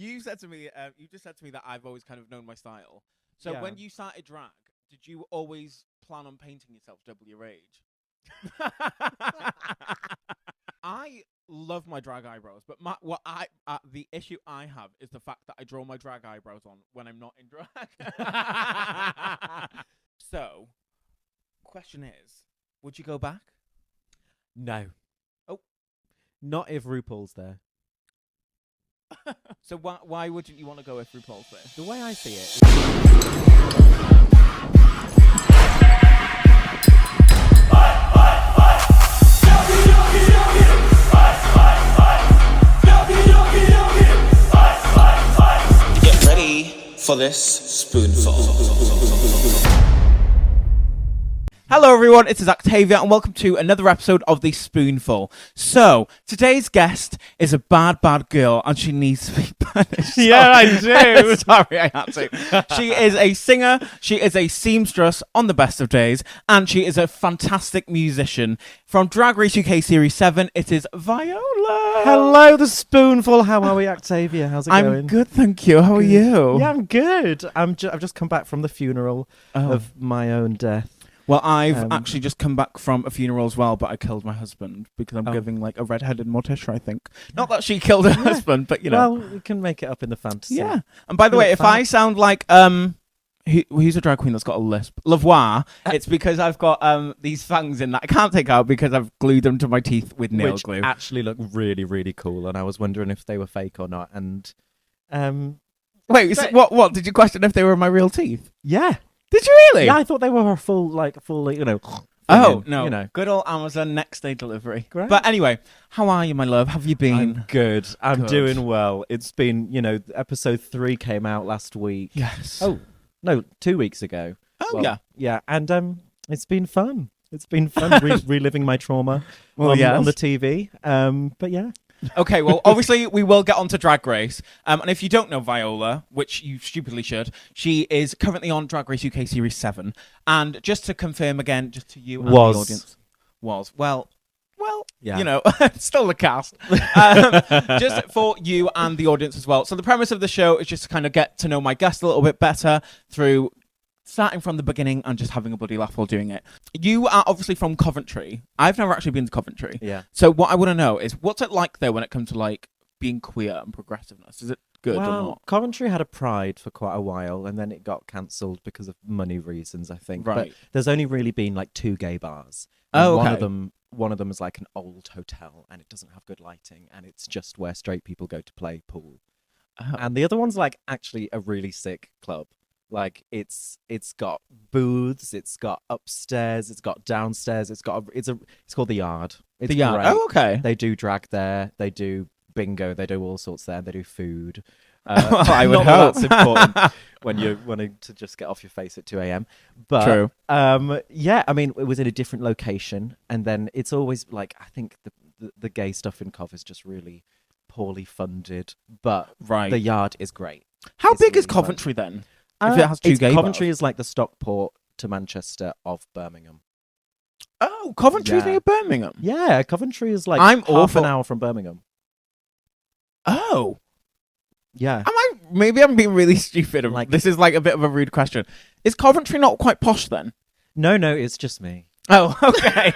You said to me, you just said to me that I've always kind of known my style. So Yeah. when you started drag, did you always plan on painting yourself double your age? I love my drag eyebrows, but the issue I have is the fact that I draw my drag eyebrows on when I'm not in drag. So, question is, would you go back? No. Oh. Not if RuPaul's there. So why wouldn't you want to go if RuPaul's there? The way I see it. Get ready for this spoonful. Hello everyone, it is Actavia and welcome to another episode of The Spoonful. So, today's guest is a bad girl and she needs to be punished. Yeah, I do. Sorry, I had to. She is a singer, she is a seamstress on the best of days, and she is a fantastic musician. From Drag Race UK Series 7, it is Viola. Hello, The Spoonful. How are we, Actavia? How's it going? I'm good, thank you. How are you? Yeah, I'm good. I've just come back from the funeral of my own death. Well, I've actually just come back from a funeral as well, but I killed my husband because I'm Oh. giving like a red-headed Morticia, I think. Not that she killed her husband, but you know. Well, we can make it up in the fantasy. Yeah. And by the way, if I sound like who's a drag queen that's got a lisp? Lavoie. It's because I've got these fangs in that I can't take out because I've glued them to my teeth with nail Which glue. actually look really, really cool, and I was wondering if they were fake or not. And Wait, so what? Did you question if they were my real teeth? yeah. Did you really? Yeah, I thought they were full, you know. Oh, thing, no. You know. Good old Amazon next day delivery. Great. But anyway, how are you, my love? Have you been? I'm good. I'm Good. doing well. It's been, episode 3 came out last week. Yes. Oh, no, 2 weeks ago. Oh, Well, yeah. Yeah, and it's been fun. It's been fun reliving my trauma on the TV. But yeah. Okay, well, obviously, we will get on to Drag Race. And if you don't know Viola, which you stupidly should, she is currently on Drag Race UK Series 7. And just to confirm again, just to you and the audience. Well, Yeah. still the cast. Just for you and the audience as well. So the premise of the show is just to kind of get to know my guest a little bit better through starting from the beginning and just having a bloody laugh while doing it. You are obviously from Coventry. I've never actually been to Coventry. Yeah. So what I want to know is, what's it like there when it comes to like being queer and progressiveness? Is it good or not? Coventry had a Pride for quite a while, and then it got cancelled because of money reasons, I think. Right. But there's only really been like 2 gay bars. Oh, and okay. One of them is like an old hotel, and it doesn't have good lighting, and it's just where straight people go to play pool. Oh. And the other one's like actually a really sick club. Like it's got booths, it's got upstairs, it's got downstairs, it's called the Yard. It's The Yard. great. Oh, okay. They do drag there, they do bingo, they do all sorts there, they do food. I would not that hope. that's important when you're wanting to just get off your face at 2 a.m. But True. yeah, I mean, it was in a different location, and then it's always like, I think the gay stuff in Cov is just really poorly funded, but Right. the Yard is great. How It's big is really fun. Coventry then? If it has 2 It's gay Coventry bars? is like the Stockport to Manchester of Birmingham. Oh, Coventry's Yeah. near Birmingham. Yeah, Coventry is like I'm half awful. an hour from Birmingham. Oh. Yeah. Maybe I'm being really stupid. Like- This is like a bit of a rude question. Is Coventry not quite posh then? No, it's just me. Oh, okay.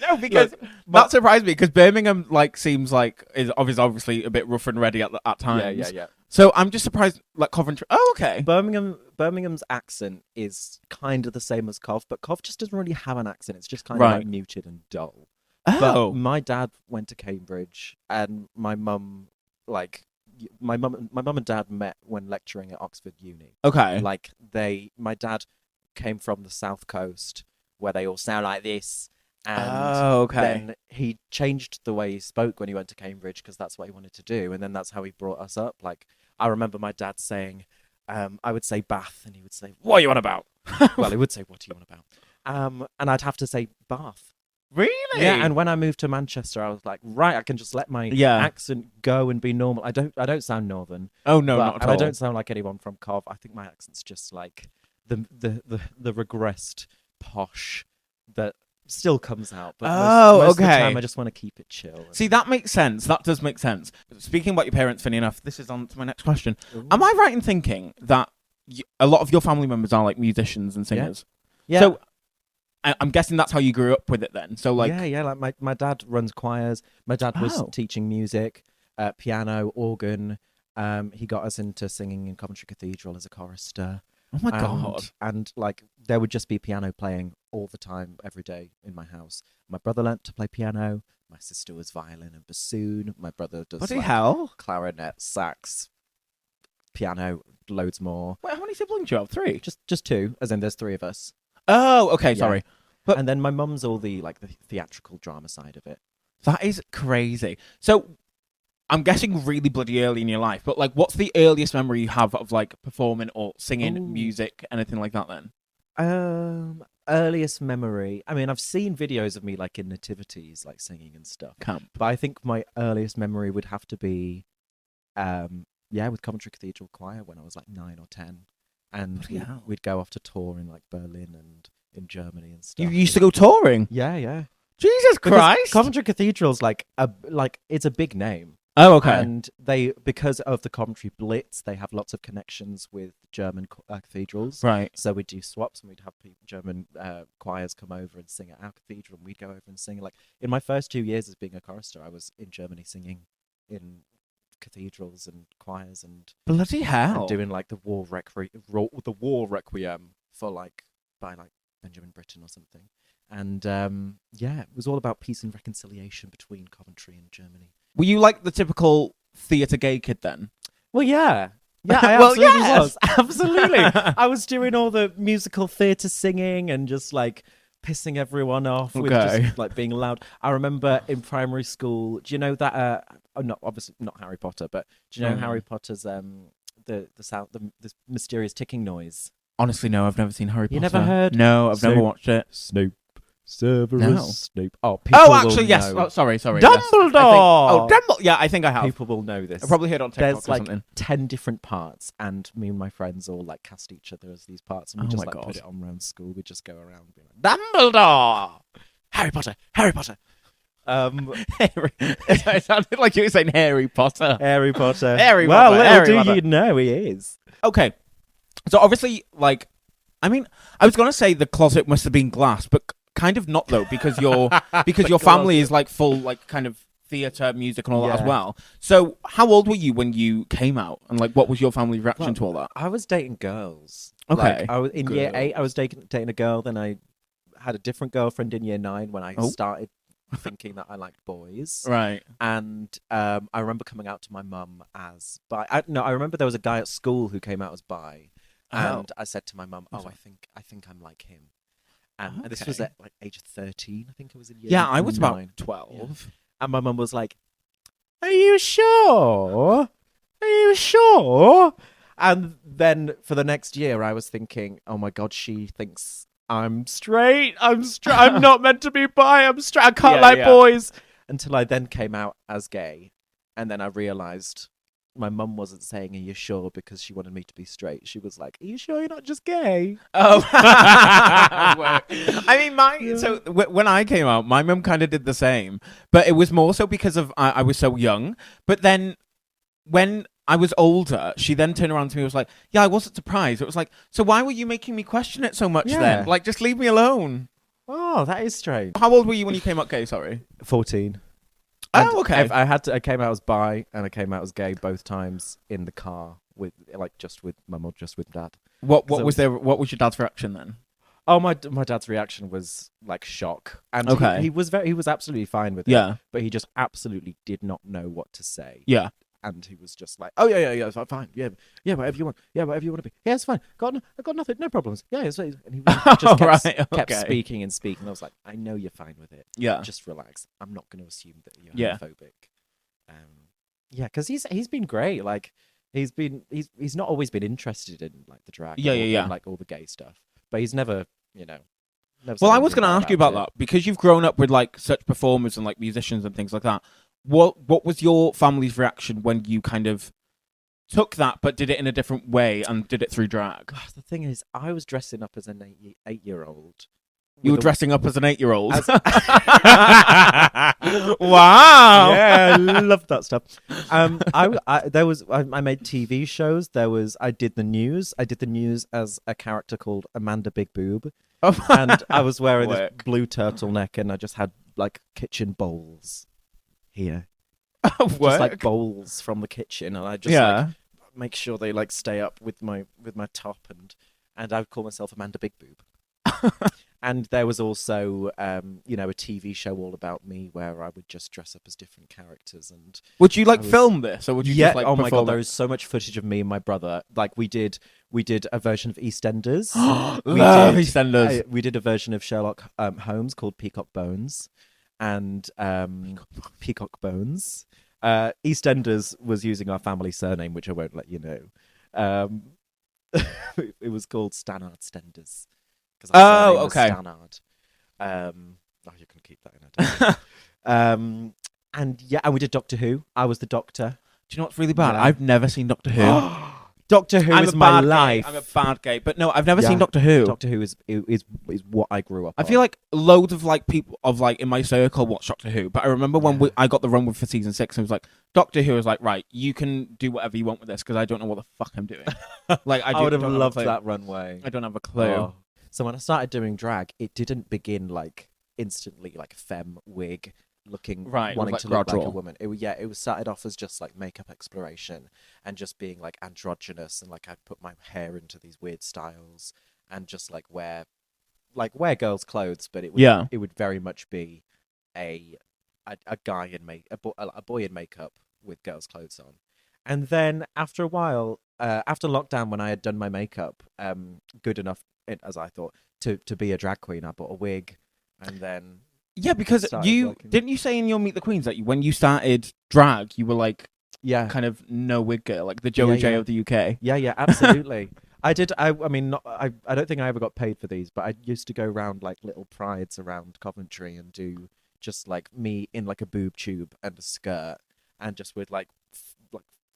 No, because that surprised me because Birmingham seems like is obviously a bit rough and ready at times. Yeah. So I'm just surprised like Coventry. Oh, okay. Birmingham's accent is kind of the same as Cov, but Cov just doesn't really have an accent. It's just kind of Right. like muted and dull. Oh, But my dad went to Cambridge, and my mum and dad met when lecturing at Oxford Uni. okay. My dad came from the South Coast, where they all sound like this, and Oh, okay. then he changed the way he spoke when he went to Cambridge because that's what he wanted to do, and then that's how he brought us up. Like, I remember my dad saying, I would say Bath, and he would say, "What are you on about?" Well, he would say, "What are you on about?" And I'd have to say Bath. Really? Yeah, and when I moved to Manchester, I was like, right, I can just let my accent go and be normal. I don't sound northern. Oh no, but- not at and all. I don't sound like anyone from Cov. I think my accent's just like the regressed posh that still comes out. But most of the okay. time, I just want to keep it chill. See, that makes sense. That does make sense. Speaking about your parents, funny enough, this is on to my next question. Ooh. Am I right in thinking that a lot of your family members are like musicians and singers? Yeah. So I'm guessing that's how you grew up with it then. So like, yeah. Like my dad runs choirs. My dad was teaching music, piano, organ. He got us into singing in Coventry Cathedral as a chorister. oh my God. And like there would just be piano playing all the time, every day in my house. My brother learnt to play piano. My sister was violin and bassoon. My brother does Bloody hell. clarinet, sax, piano, loads more. Wait, how many siblings do you have? 3? Just 2, as in there's 3 of us. Oh, okay, Yeah. sorry. But And then my mum's all the like the theatrical drama side of it. that is crazy. So I'm guessing really bloody early in your life, but like what's the earliest memory you have of like performing or singing Ooh. music, anything like that then? Earliest memory. I mean, I've seen videos of me like in nativities, like singing and stuff. Camp. But I think my earliest memory would have to be, with Coventry Cathedral Choir when I was like 9 or 10, and Bloody hell. we'd go off to tour in like Berlin and in Germany and stuff. You used to go touring? Yeah. Jesus Because Christ. Coventry Cathedral's like it's a big name. Oh, okay. And because of the Coventry Blitz, they have lots of connections with German cathedrals. Right. So we'd do swaps, and we'd have German choirs come over and sing at our cathedral, and we'd go over and sing. Like in my first 2 years as being a chorister, I was in Germany singing in cathedrals and choirs and Bloody hell. doing like the war requiem by Benjamin Britten or something. And it was all about peace and reconciliation between Coventry and Germany. Were you like the typical theatre gay kid then? Well, yeah. Yeah, I Well, absolutely yes. was. Absolutely. I was doing all the musical theatre singing and just like pissing everyone off with Okay. just like being loud. I remember in primary school, do you know that obviously not Harry Potter, but do you know Harry Potter's the sound, the mysterious ticking noise? Honestly, no, I've never seen Harry Potter. You never heard? No, I've never Snape. watched it. Snape. Severus No. Snape. Oh, people will actually, yes. know. Oh, sorry. Yes. Dumbledore! Dumbledore. Yeah, I think I have. People will know this. I probably heard on TikTok There's or like something. 10 different parts, and me and my friends all like cast each other as these parts, and we Oh just my like God. put it on around school. We just go around being like, Dumbledore, Harry Potter, Harry Potter. It sounded like you were saying Harry Potter. Harry Potter. Harry well, Potter, little Harry do Potter. you know he is. Okay. So obviously, like, I mean, I was gonna say the closet must have been glass, but kind of not though, because your family is like full like kind of theatre, music, and all that as Yeah. well. So how old were you when you came out, and like what was your family reaction to all that? I was dating girls. Okay. Like, I was in year Girls. 8. I was dating a girl. Then I had a different girlfriend in year 9 when I started thinking that I liked boys. Right. And I remember coming out to my mum as bi. I remember there was a guy at school who came out as bi, and I said to my mum, "Oh, I think I'm like him." And this was Okay. at like age 13. I think it was in year. Yeah, I was 9. about 12. And my mum was like, "Are you sure? Are you sure?" And then for the next year, I was thinking, "Oh my God, she thinks I'm straight. I'm not meant to be bi. I'm straight. I can't like boys." Until I then came out as gay, and then I realized my mum wasn't saying, "Are you sure?" because she wanted me to be straight. She was like, "Are you sure you're not just gay?" Oh, I mean, when I came out, my mum kind of did the same, but it was more so because of I was so young. But then when I was older, she then turned around to me and was like, "Yeah, I wasn't surprised." It was like, "So why were you making me question it so much then? Like, just leave me alone." Oh, that is strange. How old were you when you came out gay? Sorry. 14. Oh, okay. I came out as bi and I came out as gay both times in the car with just with mum or just with dad. What was your dad's reaction then? Oh, my dad's reaction was like shock, and Okay. he was absolutely fine with it. Yeah. But he just absolutely did not know what to say. Yeah. And he was just like, "Oh yeah, it's fine, yeah, whatever you want, whatever you want to be, yeah, it's fine, I got nothing, no problems, yeah." And he just kept speaking and speaking. I was like, "I know you're fine with it, Yeah. just relax. I'm not going to assume that you're Yeah. homophobic." Because he's been great. Like he's not always been interested in like the drag, Yeah. and, like all the gay stuff, but he's never, never. Well, I was going to ask you about that because you've grown up with like such performers and like musicians and things like that. What was your family's reaction when you kind of took that but did it in a different way and did it through drag? The thing is, I was dressing up as an 8-year-old You were dressing up as an 8-year-old. Wow. Yeah, I love that stuff. I made TV shows. I did the news. I did the news as a character called Amanda Big Boob. And I was wearing this blue turtleneck, and I just had like kitchen bowls here. Just like bowls from the kitchen, and I just like make sure they like stay up with my top, and I would call myself Amanda Big Boob. And there was also, a TV show all about me where I would just dress up as different characters. And would you film this, or would you just like? Oh my god, there is so much footage of me and my brother. Like we did a version of EastEnders. Love EastEnders. We did a version of Sherlock Holmes called Peacock Bones, and Peacock Bones. EastEnders was using our family surname, which I won't let you know. It was called Stannard Stenders. Okay. Stannard. You can keep that in. And we did Doctor Who. I was the Doctor. Do you know what's really bad? Yeah. I've never seen Doctor Who. Doctor Who is my life. I'm a bad gay, but no, I've never seen Doctor Who. Doctor Who is what I grew up on. I feel like loads of like people in my circle watch Doctor Who, but I remember when I got the runway for season 6, and it was like Doctor Who was like, right, you can do whatever you want with this because I don't know what the fuck I'm doing. Like I would have loved that runway. I don't have a clue. Oh. So when I started doing drag, it didn't begin like instantly like femme wig looking, wanting to look like a woman. It was started off as just like makeup exploration and just being like androgynous, and like I'd put my hair into these weird styles and just like wear girls' clothes, but it would very much be a guy in a boy in makeup with girls' clothes on. And then after a while, after lockdown, when I had done my makeup good enough, as I thought, to be a drag queen, I bought a wig, and then because didn't you say in your Meet the Queens that when you started drag, you were like kind of no wig girl, like the Joey J of the UK. Yeah, absolutely. I did. I don't think I ever got paid for these, but I used to go around like little prides around Coventry and do just like me in like a boob tube and a skirt, and just with like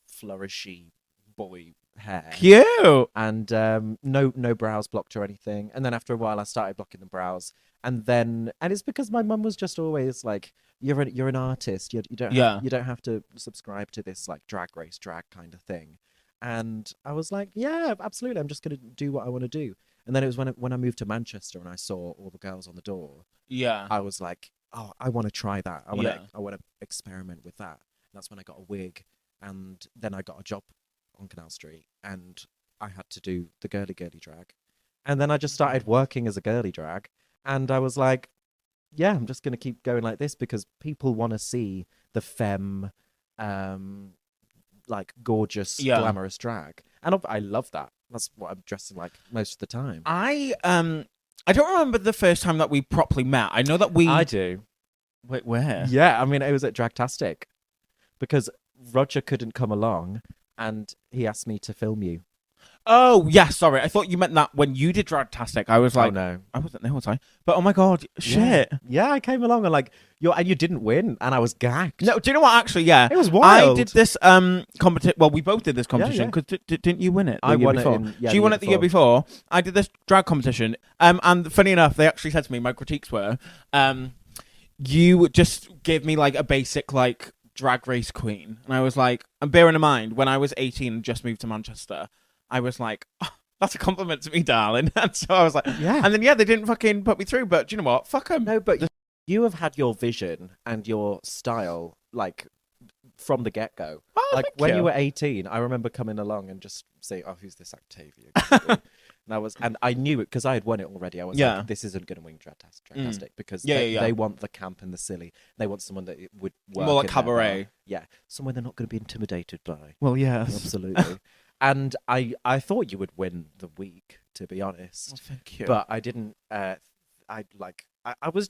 flourishy boy hair. Cute. And no brows blocked or anything. And then after a while I started blocking the brows. And it's because my mum was just always like, you're an artist. You don't have to subscribe to this like drag race drag kind of thing. And I was like, yeah, absolutely. I'm just gonna do what I want to do. And then it was when I moved to Manchester and I saw all the girls on the door. Yeah. I was like, oh, I want to try that. I want to experiment with that. And that's when I got a wig. And then I got a job on Canal Street, and I had to do the girly drag. And then I just started working as a girly drag, and I was like, yeah, I'm just going to keep going like this because people want to see the femme, like gorgeous, glamorous drag. And I love that. That's what I'm dressing like most of the time. I don't remember the first time that we properly met. I know that I do. Wait, where? Yeah, I mean, it was at Dragtastic because Roger couldn't come along, and he asked me to film you. Oh, yeah, sorry. I thought you meant that when you did Dragtastic. I was like, oh, no. I wasn't there, was I? But oh my god, shit. Yeah, I came along and like, you didn't win, and I was gagged. No, do you know what, actually, yeah. It was wild. I did this competition, well, we both did this competition, because didn't you win it I won before? it You won it the year before. I did this drag competition, and funny enough, they actually said to me, my critiques were, you just gave me like a basic like drag race queen. And I was like, and bearing in mind, when I was 18 and just moved to Manchester, I was like, oh, that's a compliment to me, darling. And so I was like, yeah. And then, they didn't fucking put me through. But do you know what? Fuck them. No, but you have had your vision and your style, like, from the get-go. Oh, like, when you were 18, I remember coming along and just saying, oh, who's this Actavia? And I knew it because I had won it already. I was like, this isn't going to win Dragtastic because they want the camp and the silly. They want someone that would work more like cabaret. Someone they're not going to be intimidated by. Well, yes. Absolutely. And I thought you would win the week, to be honest. Well, thank you. But I didn't. I was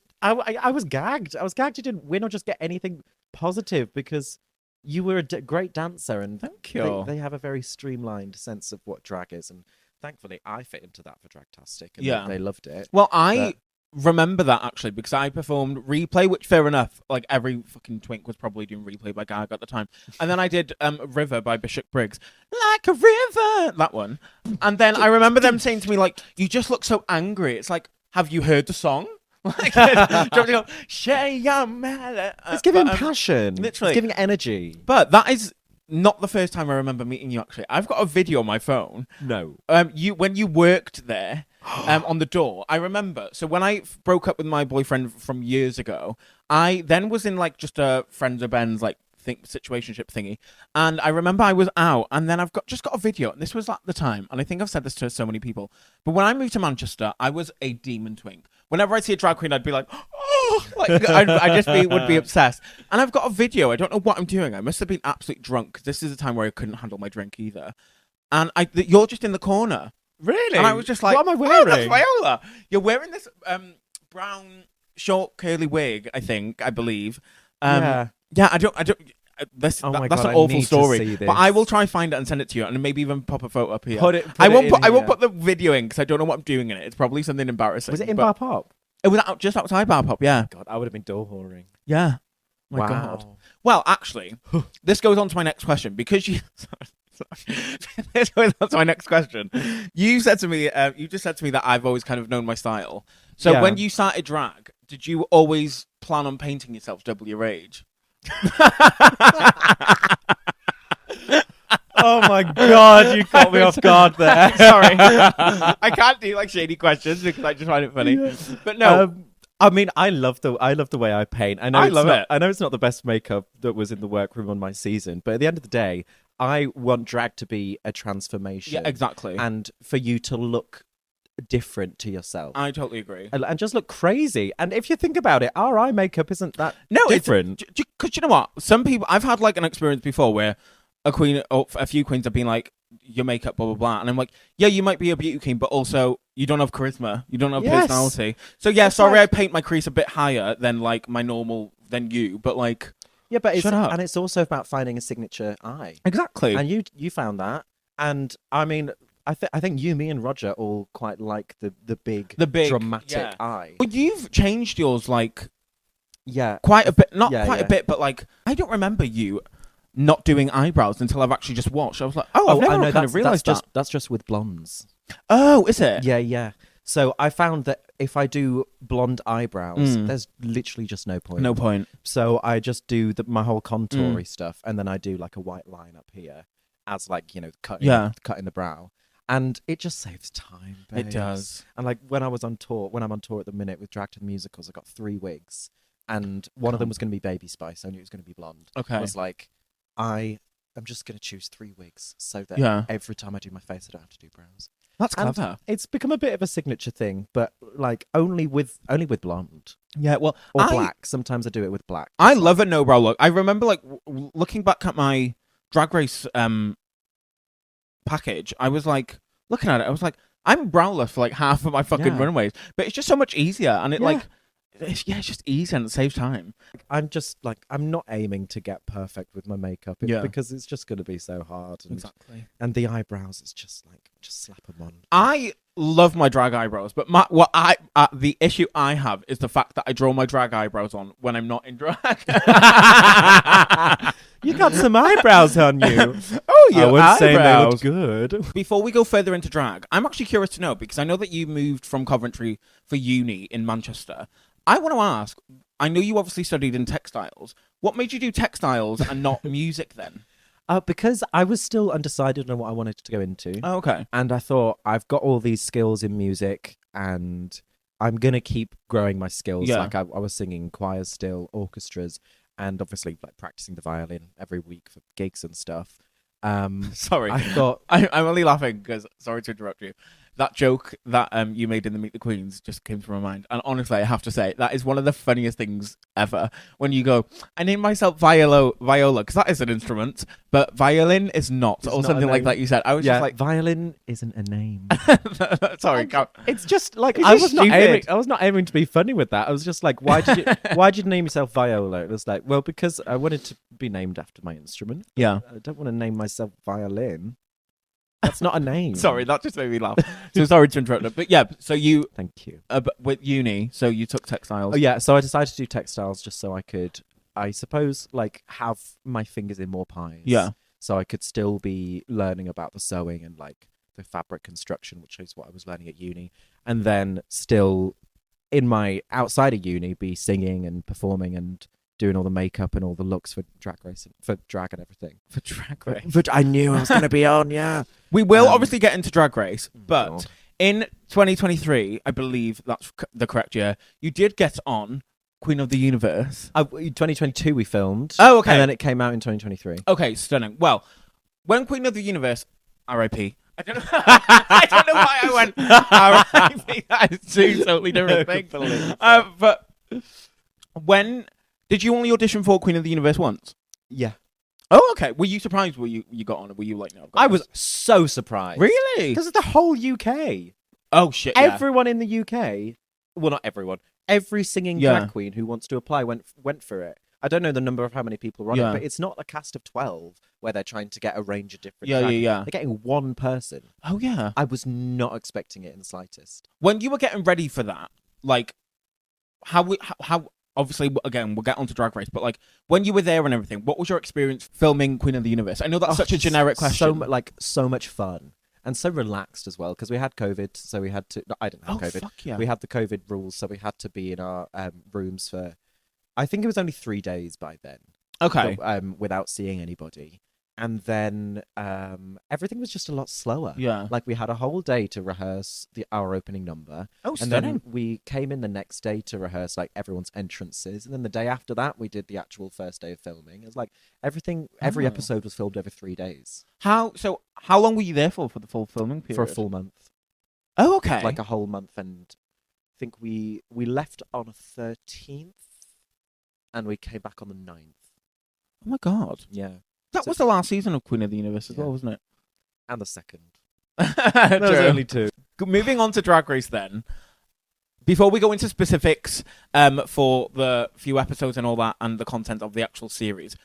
gagged. I was gagged. You didn't win or just get anything positive because you were a great dancer, and thank you. They have a very streamlined sense of what drag is, and thankfully I fit into that for Dragtastic, and they loved it. Well, I remember that actually because I performed Replay, which fair enough, like every fucking twink was probably doing Replay by Gaga at the time. And then I did River by Bishop Briggs, like a river, that one. And then I remember them saying to me like, you just look so angry. It's like, have you heard the song? Like, do you want to go, share your melody? It's giving passion. Literally. It's giving energy. But that is not the first time I remember meeting you, actually. I've got a video on my phone. No. When you worked there on the door, I remember. So when I broke up with my boyfriend from years ago, I then was in like just a friends of Ben's like situationship thingy, and I remember I was out, and then I've just got a video, and this was at the time, and I think I've said this to so many people, but when I moved to Manchester, I was a demon twink. Whenever I see a drag queen, I'd be like, oh, like I just would be obsessed. And I've got a video. I don't know what I'm doing. I must have been absolutely drunk, because this is a time where I couldn't handle my drink either. And you're just in the corner. Really? And I was just like, what am I wearing? Oh, that's Viola. You're wearing this brown short curly wig, I believe. Yeah. Yeah, I don't. That's Oh my that's God, an I awful need to story. see this. But I will try and find it and send it to you, and maybe even pop a photo up here. I won't put the video in, because I don't know what I'm doing in it. It's probably something embarrassing. Was it in but Bar Pop? It was just outside Bar Pop. Yeah. God, I would have been door whoring. Yeah. My Wow. God. Well, actually, this goes on to my next question, because you. Sorry. This goes on to my next question. You said to me, you just said to me that I've always kind of known my style. So Yeah. when you started drag, did you always plan on painting yourself double your age? Oh my God, you caught me off guard there. Sorry. I can't do like shady questions because I just find it funny. But no. I mean, I love the way I paint. I love it. I know it's not the best makeup that was in the workroom on my season, but at the end of the day, I want drag to be a transformation. Yeah, exactly. And for you to look different to yourself. I totally agree. And just look crazy. And if you think about it, our eye makeup isn't that No, different. Because you know what? Some people, I've had like an experience before where a queen or a few queens have been like, your makeup, blah, blah, blah. And I'm like, yeah, you might be a beauty queen, but also you don't have charisma. You don't have personality. So yeah, It's sorry, like- I paint my crease a bit higher than like my normal, than you. But like, Yeah, but Shut up. and it's also about finding a signature eye. exactly. And you found that. And I mean, I think you, me, and Roger all quite like the big dramatic yeah. eye. Well, you've changed yours like Yeah, quite a bit, not Yeah, quite a yeah. bit, but like, I don't remember you not doing eyebrows until I've actually just watched. I was like, oh, I've never I know, kind of realised that. that's just with blondes. Oh, is it? Yeah, yeah. So I found that if I do blonde eyebrows, Mm. there's literally just no point. No point. So I just do my whole contoury stuff, and then I do like a white line up here as like, you know, cutting the brow. And it just saves time. It babes. does. And like when I'm on tour at the minute with Drag to the Musicals, I got 3 wigs, and one of them was going to be Baby Spice. I knew it was going to be blonde. Okay. I was like, I'm just going to choose 3 wigs so that Yeah. every time I do my face, I don't have to do brows. That's And clever. it's become a bit of a signature thing, but like only with blonde Yeah, well, or black. Sometimes I do it with black. I love a no-brow look. I remember like looking back at my Drag Race package, I was like, looking at it, I was like, I'm browless for like half of my fucking Yeah. runways, but it's just so much easier, and it Yeah. like, it's just easy and it saves time. I'm just like, I'm not aiming to get perfect with my makeup Yeah. because it's just going to be so hard. And, Exactly. and the eyebrows, it's just like, just slap them on. I love my drag eyebrows, but the issue I have is the fact that I draw my drag eyebrows on when I'm not in drag. You got some eyebrows on you. Oh, I wouldn't say they look good. Before we go further into drag, I'm actually curious to know, because I know that you moved from Coventry for uni in Manchester. I want to ask, I know you obviously studied in textiles. What made you do textiles and not music then? Because I was still undecided on what I wanted to go into. Oh, okay. And I thought, I've got all these skills in music and I'm going to keep growing my skills. Yeah. Like I was singing choirs still, orchestras, and obviously like practicing the violin every week for gigs and stuff. Sorry. I thought... I'm only laughing because, sorry to interrupt you, that joke that you made in the Meet the Queens just came to my mind. And honestly, I have to say, that is one of the funniest things ever. When you go, I named myself Viola, because that is an instrument, but violin is not. It's Or not something a like name. that you said. I was Yeah, just like... violin isn't a name. Sorry, It's just like It's I just was not stupid. aiming. I was not aiming to be funny with that. I was just like, why did you name yourself Viola? It was like, well, because I wanted to be named after my instrument. Yeah. I don't want to name myself Violin. That's not a name. Sorry, that just made me laugh. So sorry to interrupt. But yeah, so you, Thank you. with uni, so you took textiles. Oh yeah, so I decided to do textiles just so I could, I suppose, like have my fingers in more pies. Yeah. So I could still be learning about the sewing and like the fabric construction, which is what I was learning at uni, and then still in my outside of uni be singing and performing and doing all the makeup and all the looks for drag racing, for drag and everything. For Drag Race. But I knew I was going to be on, yeah. We will obviously get into Drag Race, but God. in 2023, I believe that's the correct year, you did get on Queen of the Universe. 2022 we filmed. Oh, okay. And then it came out in 2023. Okay, stunning. Well, when Queen of the Universe, R.I.P. I don't know, I don't know why I went R.I.P. That is two totally different things. But when did you only audition for Queen of the Universe once? Yeah. Oh, okay. Were you surprised? You got on? Or were you like, no? I've got I this? was so surprised. Really? Because it's the whole UK. Oh shit! Yeah. Everyone in the UK, well, not everyone, every singing drag queen who wants to apply went for it. I don't know the number of how many people were on it, but it's not a cast of 12 where they're trying to get a range of different drag. Yeah. They're getting one person. Oh yeah. I was not expecting it in the slightest. When you were getting ready for that, like, how obviously, again, we'll get onto Drag Race, but like, when you were there and everything, what was your experience filming Queen of the Universe? I know that's such a generic question. So much fun. And so relaxed as well, because we had COVID, so we had to... No, I didn't have COVID. Fuck yeah. We had the COVID rules, so we had to be in our rooms for... I think it was only 3 days by then. Okay. But, without seeing anybody. And then everything was just a lot slower. Yeah. Like, we had a whole day to rehearse our opening number. Oh, and then we came in the next day to rehearse, like, everyone's entrances. And then the day after that, we did the actual first day of filming. It was like, every episode was filmed over 3 days. How long were you there for the full filming period? For a full month. Oh, okay. Like a whole month. And I think we left on a 13th and we came back on the 9th. Oh my god. Yeah. That was the last season of Queen of the Universe as well, wasn't it? And the second. There was only 2. Moving on to Drag Race then. Before we go into specifics for the few episodes and all that and the content of the actual series,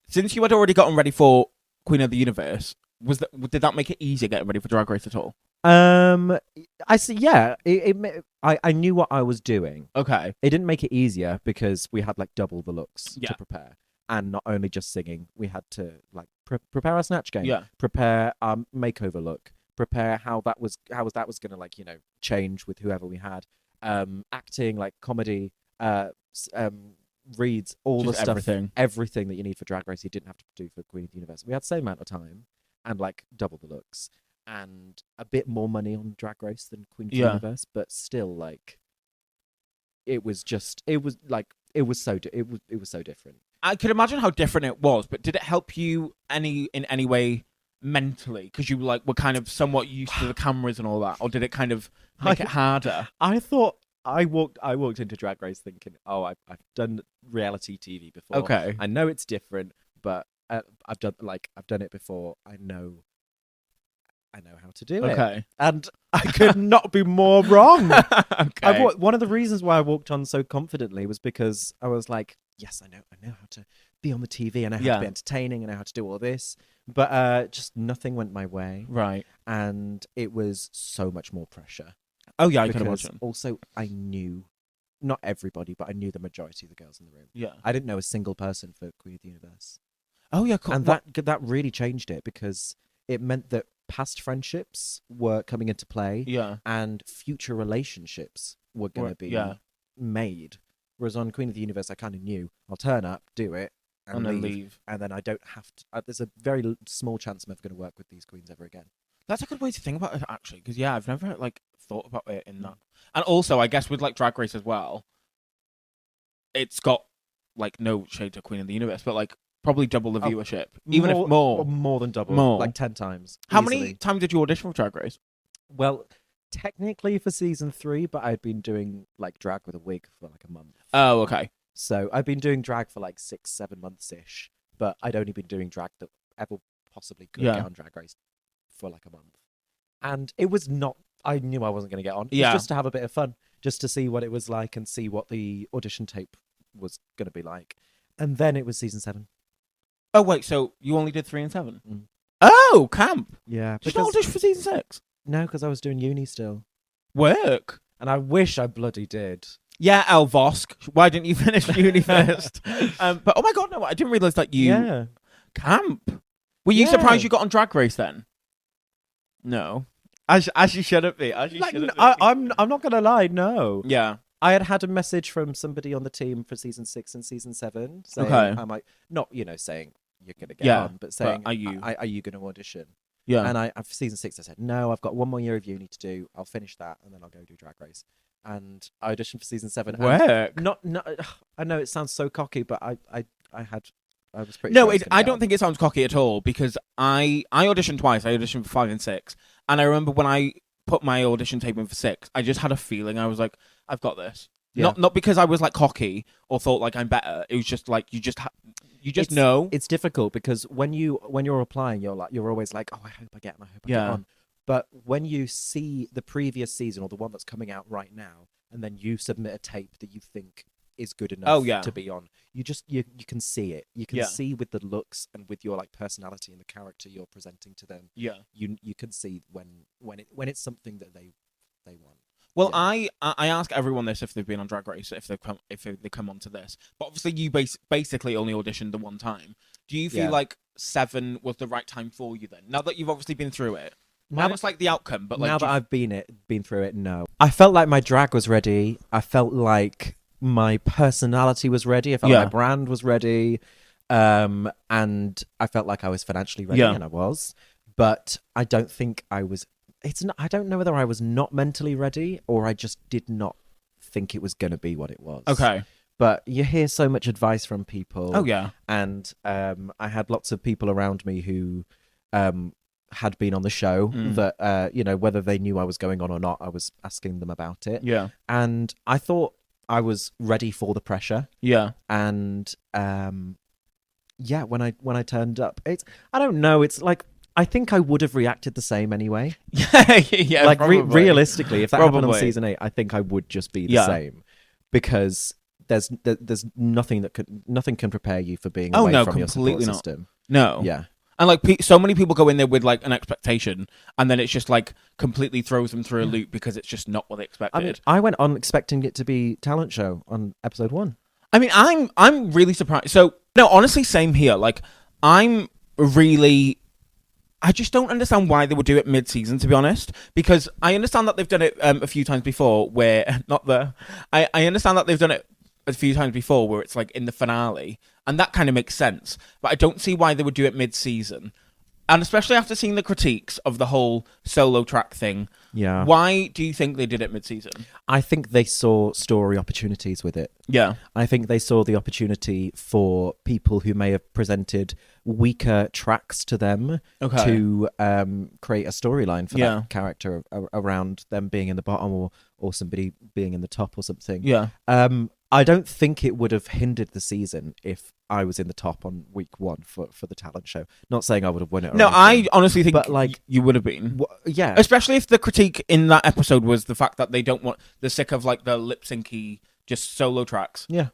since you had already gotten ready for Queen of the Universe, did that make it easier getting ready for Drag Race at all? I see. Yeah, I knew what I was doing. Okay. It didn't make it easier because we had like double the looks Yeah. to prepare, and not only just singing, we had to like prepare our snatch game, Yeah. prepare our makeover look, prepare how that was gonna like change with whoever we had, acting, like comedy, reads, all Just the stuff, everything that you need for Drag Race. You didn't have to do for Queen of the Universe. We had the same amount of time and like double the looks and a bit more money on Drag Race than Queen of the Universe, but still, like, it was so different. I could imagine how different it was, but did it help you in any way mentally? Because you were kind of somewhat used to the cameras and all that, or did it kind of make it harder? I thought I walked into Drag Race thinking, oh, I've done reality TV before. Okay, I know it's different, but I've done it before. I know how to do it. Okay, and I could not be more wrong. Okay. One of the reasons why I walked on so confidently was because I was like, yes, I know how to be on the TV, I know how to be entertaining, I know how to do all this, but just nothing went my way. Right. And it was so much more pressure. Oh yeah, I can imagine. Also, I knew, not everybody, but I knew the majority of the girls in the room. Yeah. I didn't know a single person for Queen of the Universe. Oh yeah, cool. And that really changed it, because it meant that past friendships were coming into play, and future relationships were going to be made. Whereas on Queen of the Universe, I kind of knew I'll turn up, do it, and then leave, and then I don't have to. There's a very small chance I'm ever going to work with these queens ever again. That's a good way to think about it, actually, because I've never thought about it in that. And also, I guess with Drag Race as well, it's got no shade to Queen of the Universe, but probably double the viewership, even if more than double, like 10 times. How easily. many times did you audition for Drag Race? Well, technically for season 3, but I'd been doing drag with a wig for a month. Oh, okay. So I've been doing drag for 6-7 months ish, but I'd only been doing drag that ever possibly could get on Drag Race for a month, and it was not. I knew I wasn't going to get on. It was just to have a bit of fun, just to see what it was like and see what the audition tape was going to be like, and then it was season 7. Oh wait, so you only did 3 and 7? Mm. Oh, camp. Yeah, did you not audition for season 6? No, because I was doing uni still. Work. And I wish I bloody did. Yeah, El Vosk. Why didn't you finish uni first? But oh my god, no! I didn't realize that you camp. Were you surprised you got on Drag Race then? No, as you shouldn't be. As you shouldn't be. I'm not gonna lie. No. Yeah. I had a message from somebody on the team for season 6 and season 7 saying, Okay. I might not, saying you're gonna get on, but saying, are you? Are you gonna audition? Yeah. And for season 6, I said, no, I've got one more year of uni to do. I'll finish that, and then I'll go do Drag Race. And I auditioned for season 7. Work. Not. I know it sounds so cocky, but I was pretty. No, sure I don't think it sounds cocky at all, because I auditioned twice. I auditioned for 5 and 6, and I remember when I put my audition tape in for 6, I just had a feeling. I was like, I've got this. Yeah. Not because I was like cocky or thought like I'm better. It was just like you just know. It's difficult because when you're applying, you're always like, oh, I hope I get on. But when you see the previous season or the one that's coming out right now, and then you submit a tape that you think is good enough to be on, you can see it. You can see with the looks and with your like personality and the character you're presenting to them. Yeah. You can see when it's something that they want. Well, I ask everyone this if they've been on Drag Race, if they come onto this. But obviously, you basically only auditioned the one time. Do you feel like 7 was the right time for you then? Now that you've obviously been through it, now it's like the outcome. But like, now that I've been through it, no. I felt like my drag was ready. I felt like my personality was ready. I felt like my brand was ready, and I felt like I was financially ready, and I was. But I don't think I was. I don't know whether I was not mentally ready or I just did not think it was going to be what it was. Okay. But you hear so much advice from people. Oh, yeah. And I had lots of people around me who had been on the show that, whether they knew I was going on or not, I was asking them about it. Yeah. And I thought I was ready for the pressure. Yeah. And when I turned up, I don't know, it's like, I think I would have reacted the same anyway. Yeah, like realistically, if that happened on Probably. season 8, I think I would just be the same, because there's nothing can prepare you for being away from your support system. No. Yeah. And like so many people go in there with like an expectation, and then it's just like completely throws them through a loop because it's just not what they expected. I mean, I went on expecting it to be talent show on episode 1. I mean, I'm really surprised. So no, honestly, same here. Like I just don't understand why they would do it mid-season, to be honest, because I understand that they've done it a few times before where, I understand that they've done it a few times before where it's like in the finale, and that kind of makes sense, but I don't see why they would do it mid-season. And especially after seeing the critiques of the whole solo track thing, why do you think they did it mid-season? I think they saw story opportunities with it. Yeah. I think they saw the opportunity for people who may have presented weaker tracks to them to create a storyline for that character around them being in the bottom or somebody being in the top or something. Yeah. I don't think it would have hindered the season if I was in the top on week 1 for the talent show. Not saying I would have won it. No, anything, I honestly think but like you would have been. Yeah. Especially if the critique in that episode was the fact that they're sick of like the lip syncy just solo tracks. Yeah.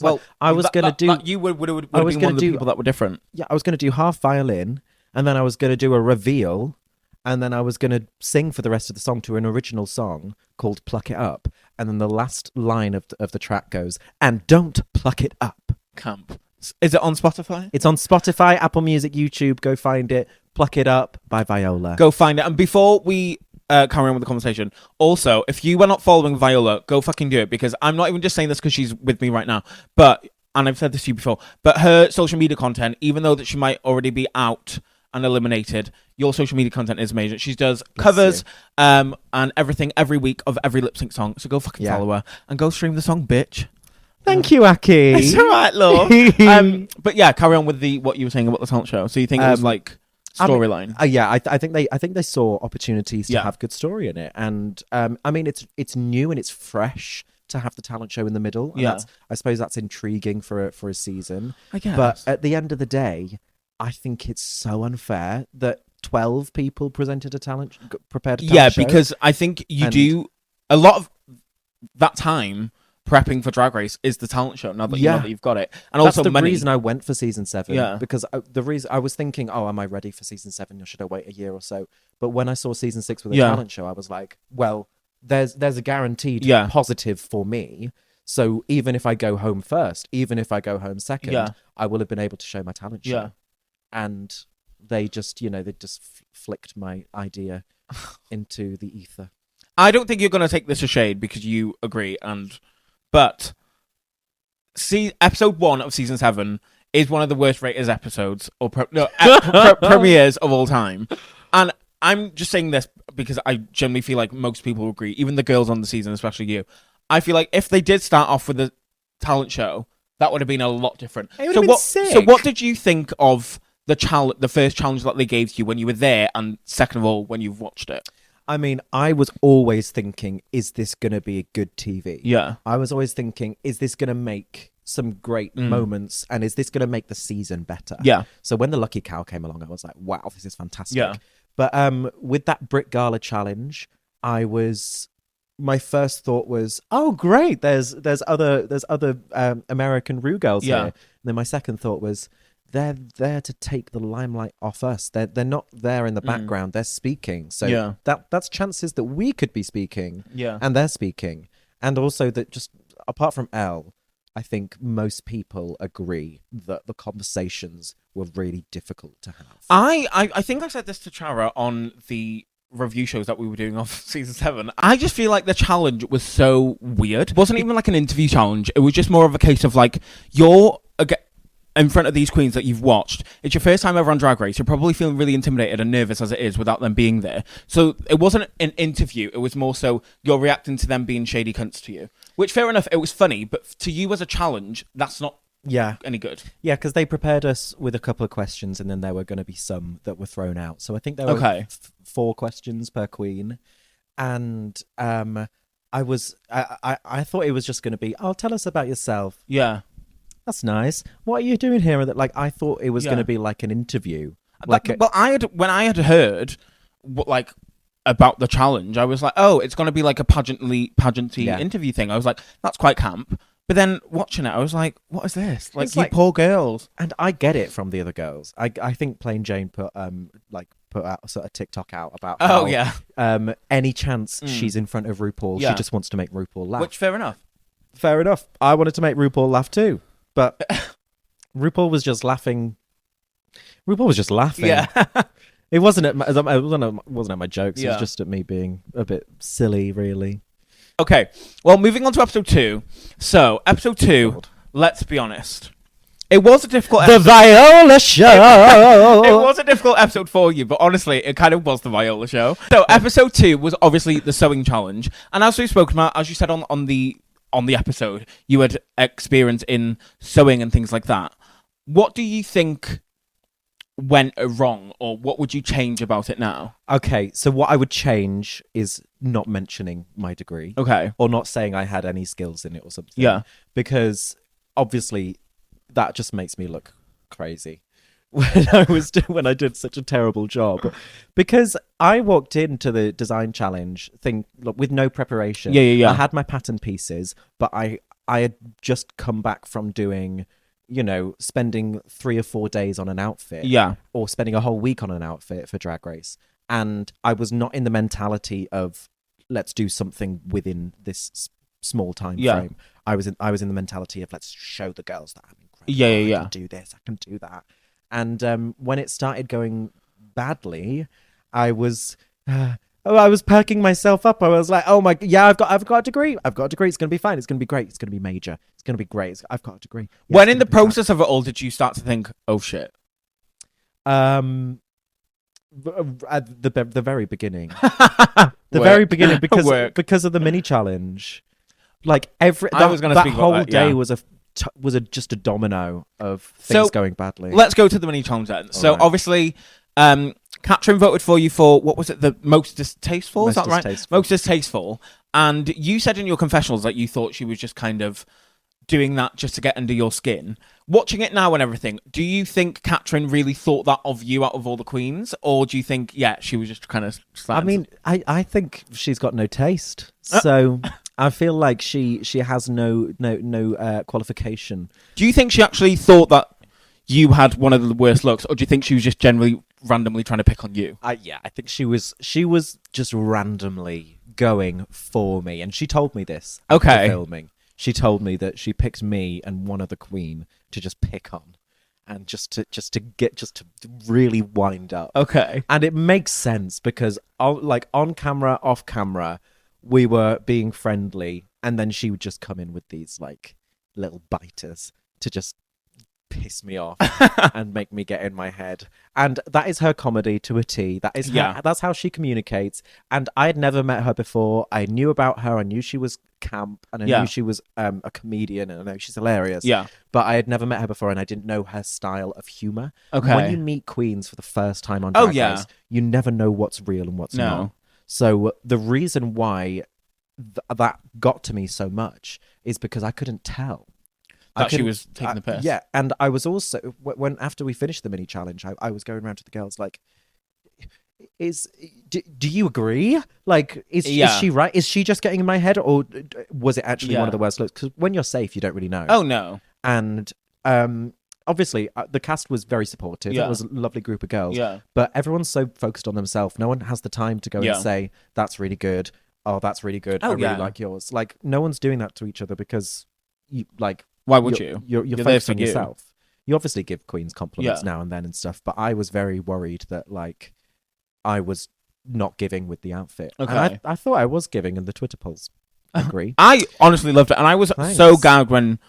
Well, like, I was going to do. You would have been one of the people that were different. Yeah, I was going to do half violin, and then I was going to do a reveal, and then I was going to sing for the rest of the song to an original song called "Pluck It Up," and then the last line of the track goes, "And don't pluck it up." Camp. Is it on Spotify? It's on Spotify, Apple Music, YouTube. Go find it. "Pluck It Up" by Viola. Go find it. And before we carry on with the conversation, also, if you were not following Viola, go fucking do it, because I'm not even just saying this because she's with me right now, and I've said this to you before, but her social media content, even though that she might already be out and eliminated, your social media content is amazing. She does covers and everything every week of every lip sync song. So go fucking follow her and go stream the song, bitch. Thank you, Aki. It's all right, love. But yeah, carry on with what you were saying about the talent show. So you think it was like storyline? I think they saw opportunities to have good story in it, and I mean it's new and it's fresh to have the talent show in the middle. And I suppose that's intriguing for a season. I guess. But at the end of the day, I think it's so unfair that 12 people prepared a talent show. Because I think you do a lot of that time prepping for Drag Race is the talent show. Now that you know that you've got it, and that's also the reason I went for season 7. Yeah, because the reason I was thinking, oh, am I ready for season 7, or should I wait a year or so? But when I saw season 6 with a talent show, I was like, well, there's a guaranteed positive for me. So even if I go home first, even if I go home second, I will have been able to show my talent show. Yeah. And they just, flicked my idea into the ether. I don't think you're going to take this as shade because you agree, but see, episode 1 of season 7 is one of the worst rated episodes or premieres of all time. And I'm just saying this because I generally feel like most people agree, even the girls on the season, especially you. I feel like if they did start off with a talent show, that would have been a lot different. So what did you think of the first challenge that they gave you when you were there, and second of all, when you've watched it? I mean, I was always thinking, is this going to be a good TV? Yeah. I was always thinking, is this going to make some great moments, and is this going to make the season better? Yeah. So when the Lucky Cow came along, I was like, wow, this is fantastic. Yeah. But with that Brit Gala challenge, my first thought was, oh great, there's other American Rue girls here. And then my second thought was, they're there to take the limelight off us. They're not there in the background. They're speaking. So that's chances that we could be speaking. Yeah. And they're speaking. And also that just apart from Elle, I think most people agree that the conversations were really difficult to have. I think I said this to Charra on the review shows that we were doing of season 7. I just feel like the challenge was so weird. It wasn't even like an interview challenge. It was just more of a case of like, you're in front of these queens that you've watched. It's your first time ever on Drag Race. You're probably feeling really intimidated and nervous as it is without them being there. So it wasn't an interview. It was more so you're reacting to them being shady cunts to you. Which, fair enough, it was funny, but to you as a challenge, that's not any good. Yeah, because they prepared us with a couple of questions, and then there were going to be some that were thrown out. So I think there were 4 questions per queen, and I thought it was just going to be, "Oh, tell us about yourself." Yeah, that's nice. What are you doing here? Like, I thought it was going to be like an interview. When I had heard like about the challenge, I was like, oh, it's going to be like a pageanty interview thing. I was like, that's quite camp. But then watching it, I was like, what is this? Like, you poor girls. And I get it from the other girls. I think Plain Jane put out a sort of TikTok out about any chance she's in front of RuPaul, she just wants to make RuPaul laugh. Which, fair enough. Fair enough. I wanted to make RuPaul laugh too. But RuPaul was just laughing. RuPaul was just laughing. Yeah. It wasn't at my jokes. It was just at me being a bit silly, really. Okay, well, moving on to episode 2. So, episode 2, let's be honest. It was a difficult episode. The Viola show! It was a difficult episode for you, but honestly, it kind of was the Viola show. So, episode 2 was obviously the sewing challenge. And as we spoke about, as you said on the episode, you had experience in sewing and things like that. What do you think went wrong, or what would you change about it now? Okay, so what I would change is not mentioning my degree. Okay. Or not saying I had any skills in it or something. Yeah. Because obviously that just makes me look crazy when I did such a terrible job. Because I walked into the design challenge thing with no preparation. Yeah. I had my pattern pieces, but I had just come back from doing, spending 3 or 4 days on an outfit. Yeah. Or spending a whole week on an outfit for Drag Race. And I was not in the mentality of, let's do something within this small time frame. I was in the mentality of, let's show the girls that I'm incredible. I can do this, I can do that. And when it started going badly, I was perking myself up. I was like, oh my, I've got a degree. I've got a degree. It's going to be fine. It's going to be great. It's going to be major. It's going to be great. I've got a degree. When in the process of it all, did you start to think, oh shit? At the very beginning. Very beginning, because of the mini challenge. Like that whole day was just a domino of things going badly. Let's go to the mini challenge then. So obviously, Catrin voted for you for, what was it, the most distasteful? Is that right? Most distasteful. And you said in your confessionals that you thought she was just kind of doing that just to get under your skin. Watching it now and everything, do you think Catrin really thought that of you out of all the queens? Or do you think, she was just kind of... I mean, I think she's got no taste. So I feel like she has no qualification. Do you think she actually thought that you had one of the worst looks? Or do you think she was just generally randomly trying to pick on you? I think she was just randomly going for me. And she told me this after filming. She told me that she picked me and one other queen to just pick on, and just to really wind up. Okay. And it makes sense because on camera, off camera, we were being friendly, and then she would just come in with these like little biters to just piss me off and make me get in my head. And that is her comedy to a T. That is that's how she communicates. And I had never met her before. I knew about her. I knew she was camp, and I knew she was a comedian, and I know she's hilarious. Yeah. But I had never met her before, and I didn't know her style of humor. Okay. When you meet queens for the first time on Drag Race, you never know what's real and what's not. So the reason why that got to me so much is because I couldn't tell that she was taking the piss. Yeah, and I was also, when after we finished the mini challenge, I was going around to the girls like, do you agree? Like, is she right? Is she just getting in my head, or was it actually one of the worst looks? Because when you're safe, you don't really know. Oh, no. And obviously, the cast was very supportive. It was a lovely group of girls. Yeah. But everyone's so focused on themselves. No one has the time to go and say, that's really good. Oh, that's really good. I really like yours. Like, no one's doing that to each other because, why would you? You're focused on yourself. You obviously give queens compliments now and then and stuff, but I was very worried that, like, I was not giving with the outfit. Okay. And I thought I was giving, and the Twitter polls agree. I honestly loved it, and I was so gagged when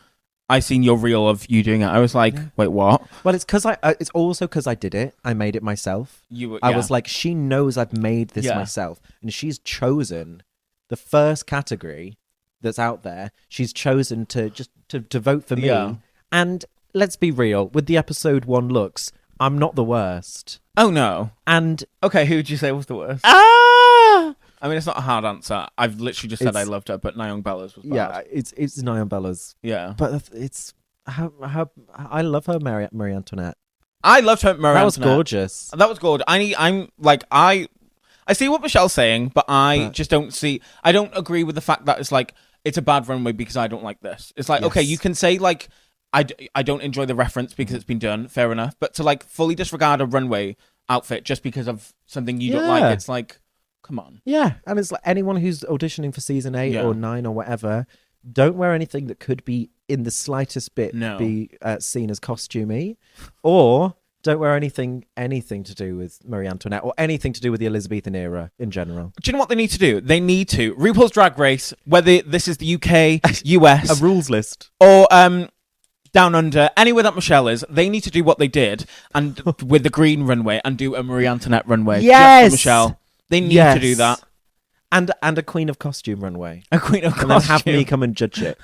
I seen your reel of you doing it. I was like, wait, what? Well, it's because it's also because I did it. I made it myself. I was like, she knows I've made this myself, and she's chosen the first category that's out there. She's chosen to just to vote for me. And let's be real, with the episode 1 looks, I'm not the worst. Oh no. And okay, who would you say was the worst? I mean, it's not a hard answer. I've literally just said I loved her, but Nyong Bella's was bad. Yeah, it's Nyong Bella's. Yeah. But it's how I love her, Marie Antoinette. I loved her, Marie Antoinette. That was gorgeous. That was good. I see what Michelle's saying, but I just don't see. I don't agree with the fact that it's like it's a bad runway because I don't like this. It's like okay, you can say like I don't enjoy the reference because it's been done. Fair enough, but to like fully disregard a runway outfit just because of something you don't like, it's like come on. Yeah, and it's like anyone who's auditioning for season 8 or 9 or whatever, don't wear anything that could be in the slightest bit be seen as costumey, or don't wear anything to do with Marie Antoinette or anything to do with the Elizabethan era in general. Do you know what they need to do? They need to RuPaul's Drag Race, whether this is the UK, US, a rules list, or Down Under, anywhere that Michelle is, they need to do what they did and with the green runway and do a Marie Antoinette runway. Yes, just for Michelle. They need to do that. And a Queen of Costume runway. A Queen of Costume. And then have me come and judge it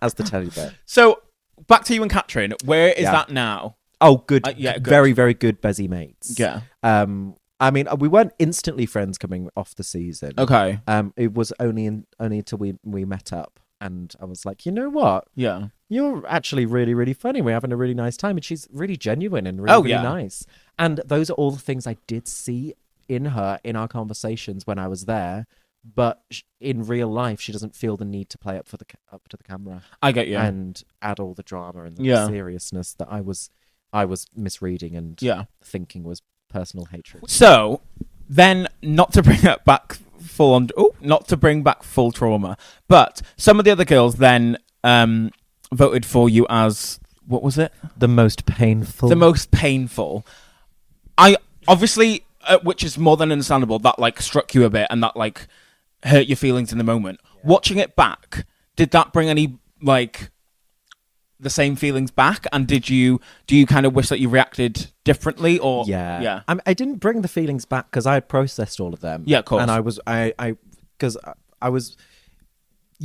as the teddy bear. So, back to you and Catrin. Where is that now? Oh, good. Good. Very, very good Bezzy mates. Yeah. I mean, we weren't instantly friends coming off the season. Okay. It was only until we met up, and I was like, you know what? Yeah. You're actually really, really funny. We're having a really nice time, and she's really genuine and really, really nice. And those are all the things I did see in her in our conversations when I was there. But in real life, she doesn't feel the need to play up to the camera. I get you. And add all the drama and the seriousness that I was misreading and thinking was personal hatred. So then, not to bring it back not to bring back full trauma, but some of the other girls then voted for you as, what was it? The most painful. The most painful. I obviously, which is more than understandable, that like struck you a bit and that like hurt your feelings in the moment. Yeah. Watching it back, did that bring any like the same feelings back? And do you kind of wish that you reacted differently? Or I didn't bring the feelings back because I had processed all of them. Yeah, of course. And I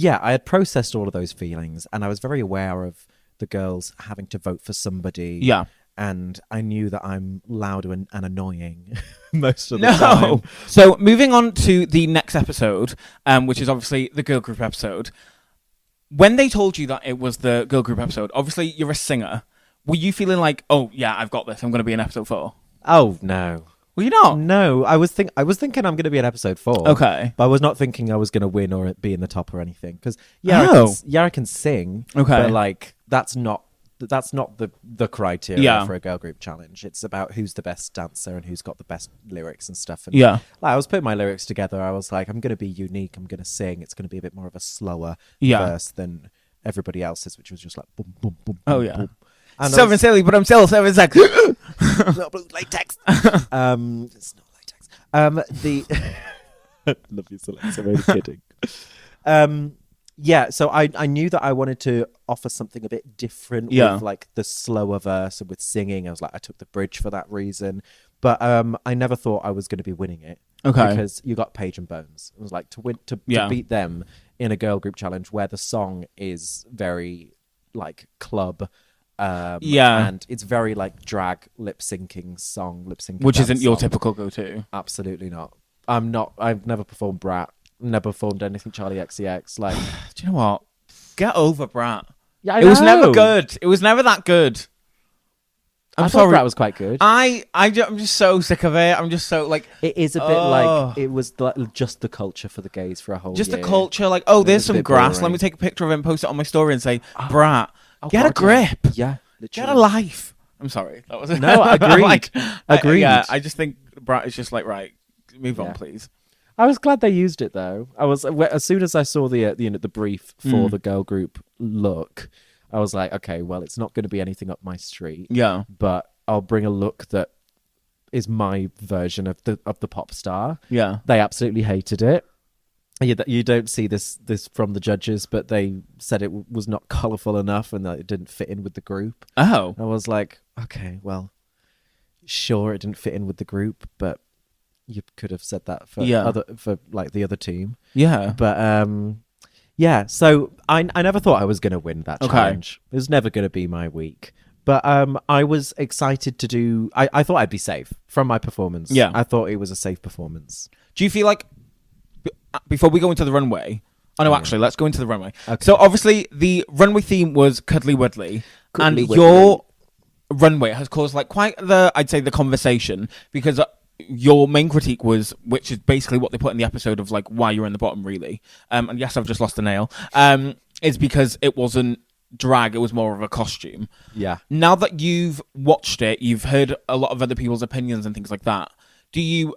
had processed all of those feelings, and I was very aware of the girls having to vote for somebody. Yeah. And I knew that I'm loud and annoying most of the time. So moving on to the next episode, which is obviously the girl group episode. When they told you that it was the girl group episode, obviously you're a singer. Were you feeling like, oh yeah, I've got this, I'm going to be in episode 4? Oh no. Were you not? No, I was thinking I'm going to be in episode 4. Okay. But I was not thinking I was going to win or be in the top or anything. Because I can sing. Okay. But like that's not the criteria for a girl group challenge. It's about who's the best dancer and who's got the best lyrics and stuff. And like, I was putting my lyrics together. I was like, I'm going to be unique. I'm going to sing. It's going to be a bit more of a slower verse than everybody else's, which was just like boom, boom, boom. Oh boom, yeah. Boom. And so silly, but I'm still so like not latex. It's not latex. Love you, Celeste. I'm only kidding. Yeah, so I knew that I wanted to offer something a bit different with like the slower verse and with singing. I was like, I took the bridge for that reason. But I never thought I was going to be winning it. Okay. Because you got Paige and Bones. It was like to win to beat them in a girl group challenge where the song is very like club. And it's very like drag lip syncing, which isn't your song. typical go-to. Absolutely not. I've never performed Brat. Never performed anything Charlie XCX. Like, Do you know what? Get over Brat. yeah, It was never good. It was never that good. I I'm thought sorry. Brat was quite good. I'm just so sick of it. I'm just so like. It is a bit like it was just the culture for the gays for a whole Just year. the culture, like, oh, there's was a some bit grass. Let boring. me take a picture of it and post it on my story and say, Brat, Oh, get a God, grip. Yeah, Get a life. I'm sorry. That was No, agreed. like, Agreed. I just think Brat is just like, right, move on, please. I was glad they used it though. I was as soon as I saw the brief for the girl group look, I was like, okay, well, it's not going to be anything up my street. Yeah. But I'll bring a look that is my version of the pop star. Yeah. They absolutely hated it. You don't see this from the judges, but they said it was not colourful enough and that it didn't fit in with the group. Oh. I was like, okay, well, sure, it didn't fit in with the group, but you could have said that for like the other team. Yeah. But yeah, so I never thought I was going to win that challenge. It was never going to be my week. But I was excited to do. I thought I'd be safe from my performance. Yeah. I thought it was a safe performance. Do you feel like, before we go into the runway, actually, let's go into the runway. Okay. So obviously the runway theme was Cuddly Wuddly, and Cuddly Wuddly. your runway has caused like quite the conversation, because your main critique was, which is basically what they put in the episode of like why you're in the bottom really, and yes, I've just lost a nail, is because it wasn't drag, it was more of a costume. Yeah. Now that you've watched it, you've heard a lot of other people's opinions and things like that, do you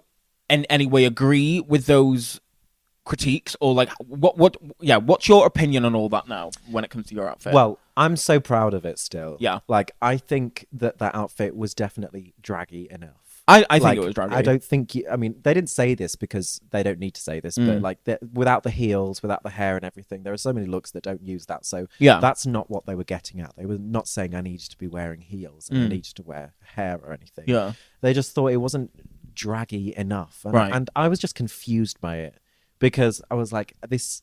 in any way agree with those critiques, or like what's your opinion on all that now when it comes to your outfit? Well, I'm so proud of it still. Yeah. Like, I think that outfit was definitely draggy enough. I think Like, it was draggy. I don't think I mean, they didn't say this because they don't need to say this, but like without the heels, without the hair and everything, there are so many looks that don't use that. So Yeah. that's not what they were getting at. They were not saying I needed to be wearing heels and I needed to wear hair or anything. Yeah. They just thought it wasn't draggy enough. And, Right. and I was just confused by it because I was like, this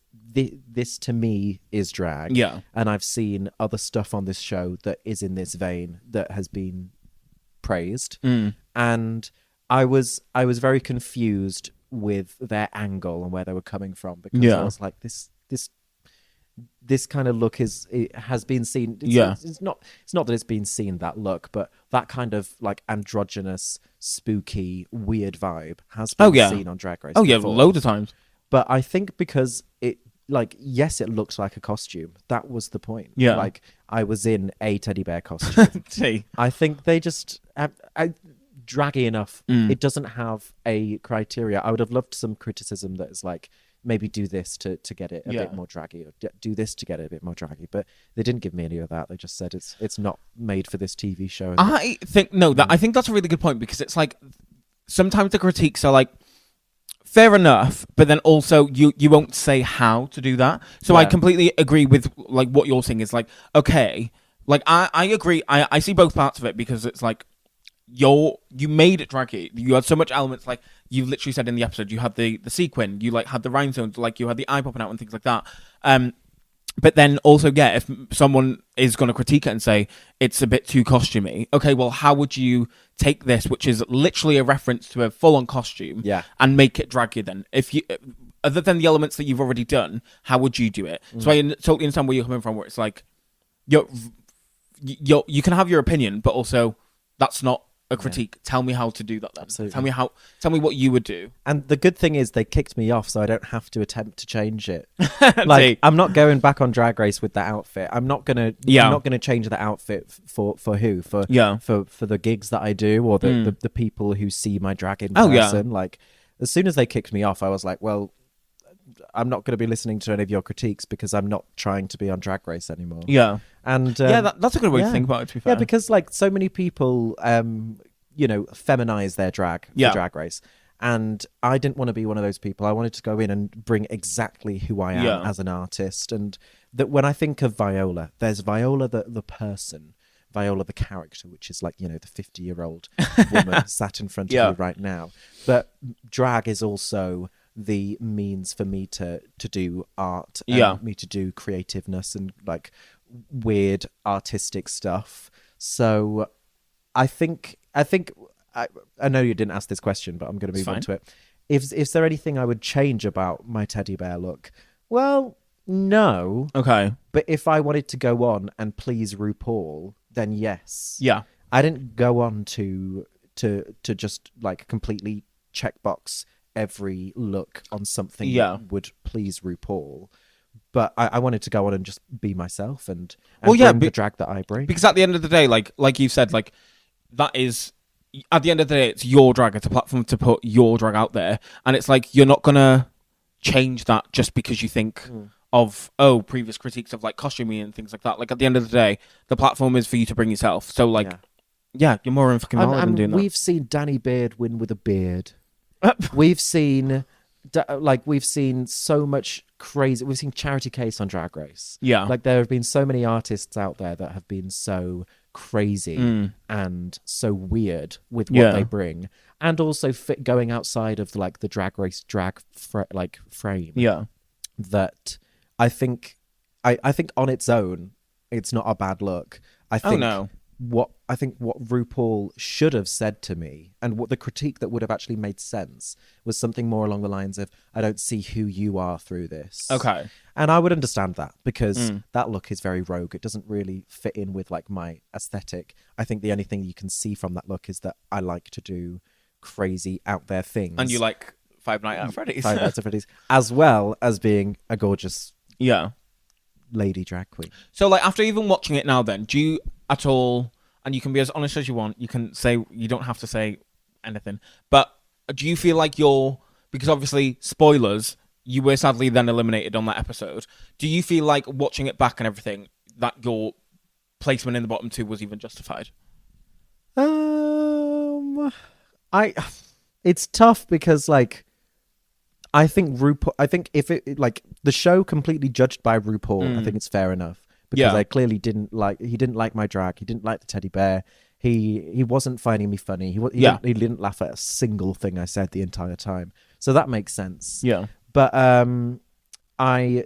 to me is drag. Yeah. And I've seen other stuff on this show that is in this vein that has been praised. And I was very confused with their angle and where they were coming from, because I was like, this kind of look has been seen. It's not that it's been seen, that look, but that kind of like androgynous, spooky, weird vibe has been seen on Drag Race. Before. Loads of times. But I think because it, like, yes, it looks like a costume. That was the point. Yeah. Like, I was in a teddy bear costume. See. I think they just draggy enough. It doesn't have a criteria. I would have loved some criticism that is like, maybe do this to get it a bit more draggy, or do this to get it a bit more draggy. But they didn't give me any of that. They just said it's not made for this TV show. I think I think that's a really good point, because it's like sometimes the critiques are like, fair enough, but then also you won't say how to do that. So I completely agree with like what you're saying is like, okay, like I agree. I see both parts of it, because it's like you made it draggy. You had so much elements, like you literally said in the episode, you had the sequin, you like had the rhinestones, like you had the eye popping out and things like that. But then also, if someone is going to critique it and say it's a bit too costumey, okay, well, how would you take this, which is literally a reference to a full-on costume, and make it draggy then? If you, other than the elements that you've already done, how would you do it? So I totally understand where you're coming from, where it's like, you can have your opinion, but also that's not a critique. Tell me how to do that then. Absolutely. Tell me what you would do. And the good thing is they kicked me off, so I don't have to attempt to change it. Like, I'm not going back on Drag Race with that outfit. I'm not gonna change the outfit for who? For the gigs that I do, or the people who see my drag in person. Like, as soon as they kicked me off, I was like, well, I'm not going to be listening to any of your critiques, because I'm not trying to be on Drag Race anymore. Yeah. And that's a good way to think about it, to be fair. Yeah, because like so many people, feminize their drag for Drag Race. And I didn't want to be one of those people. I wanted to go in and bring exactly who I am as an artist. And that when I think of Viola, there's Viola the person, Viola the character, which is like, the 50-year-old woman sat in front of you right now. But drag is also the means for me to do art and me to do creativeness and like weird artistic stuff. So I know you didn't ask this question, but I'm going to move on to it. Is there anything I would change about my teddy bear look? Well, no. Okay. But if I wanted to go on and please RuPaul, then yes. Yeah. I didn't go on to just like completely checkbox every look on something that would please RuPaul. But I wanted to go on and just be myself and bring the drag that I bring. Because at the end of the day, like you said, like that is, at the end of the day, it's your drag. It's a platform to put your drag out there. And it's like, you're not going to change that just because you think of, previous critiques of like costuming and things like that. Like at the end of the day, the platform is for you to bring yourself. So like, you're more in fucking valid than doing that. We've seen Danny Beard win with a beard. We've seen so much crazy. We've seen Charity Case on Drag Race. Yeah. Like there have been so many artists out there that have been so crazy and so weird with what they bring, and also going outside of like the Drag Race frame. Yeah. That I think on its own, it's not a bad look. I think what RuPaul should have said to me, and what the critique that would have actually made sense, was something more along the lines of, I don't see who you are through this. Okay. And I would understand that, because that look is very rogue. It doesn't really fit in with like my aesthetic. I think the only thing you can see from that look is that I like to do crazy out there things. And you like Five Nights at Freddies. Five Nights at Freddies. As well as being a gorgeous lady drag queen. So like after even watching it now then, do you at all, and you can be as honest as you want, you can say, you don't have to say anything, but do you feel like because obviously spoilers, you were sadly then eliminated on that episode, do you feel like watching it back and everything that your placement in the bottom two was even justified? It's tough because like I think if it like the show completely judged by RuPaul, I think it's fair enough, because I clearly he didn't like my drag, he didn't like the teddy bear, he wasn't finding me funny, he didn't laugh at a single thing I said the entire time, so that makes sense. Yeah, but I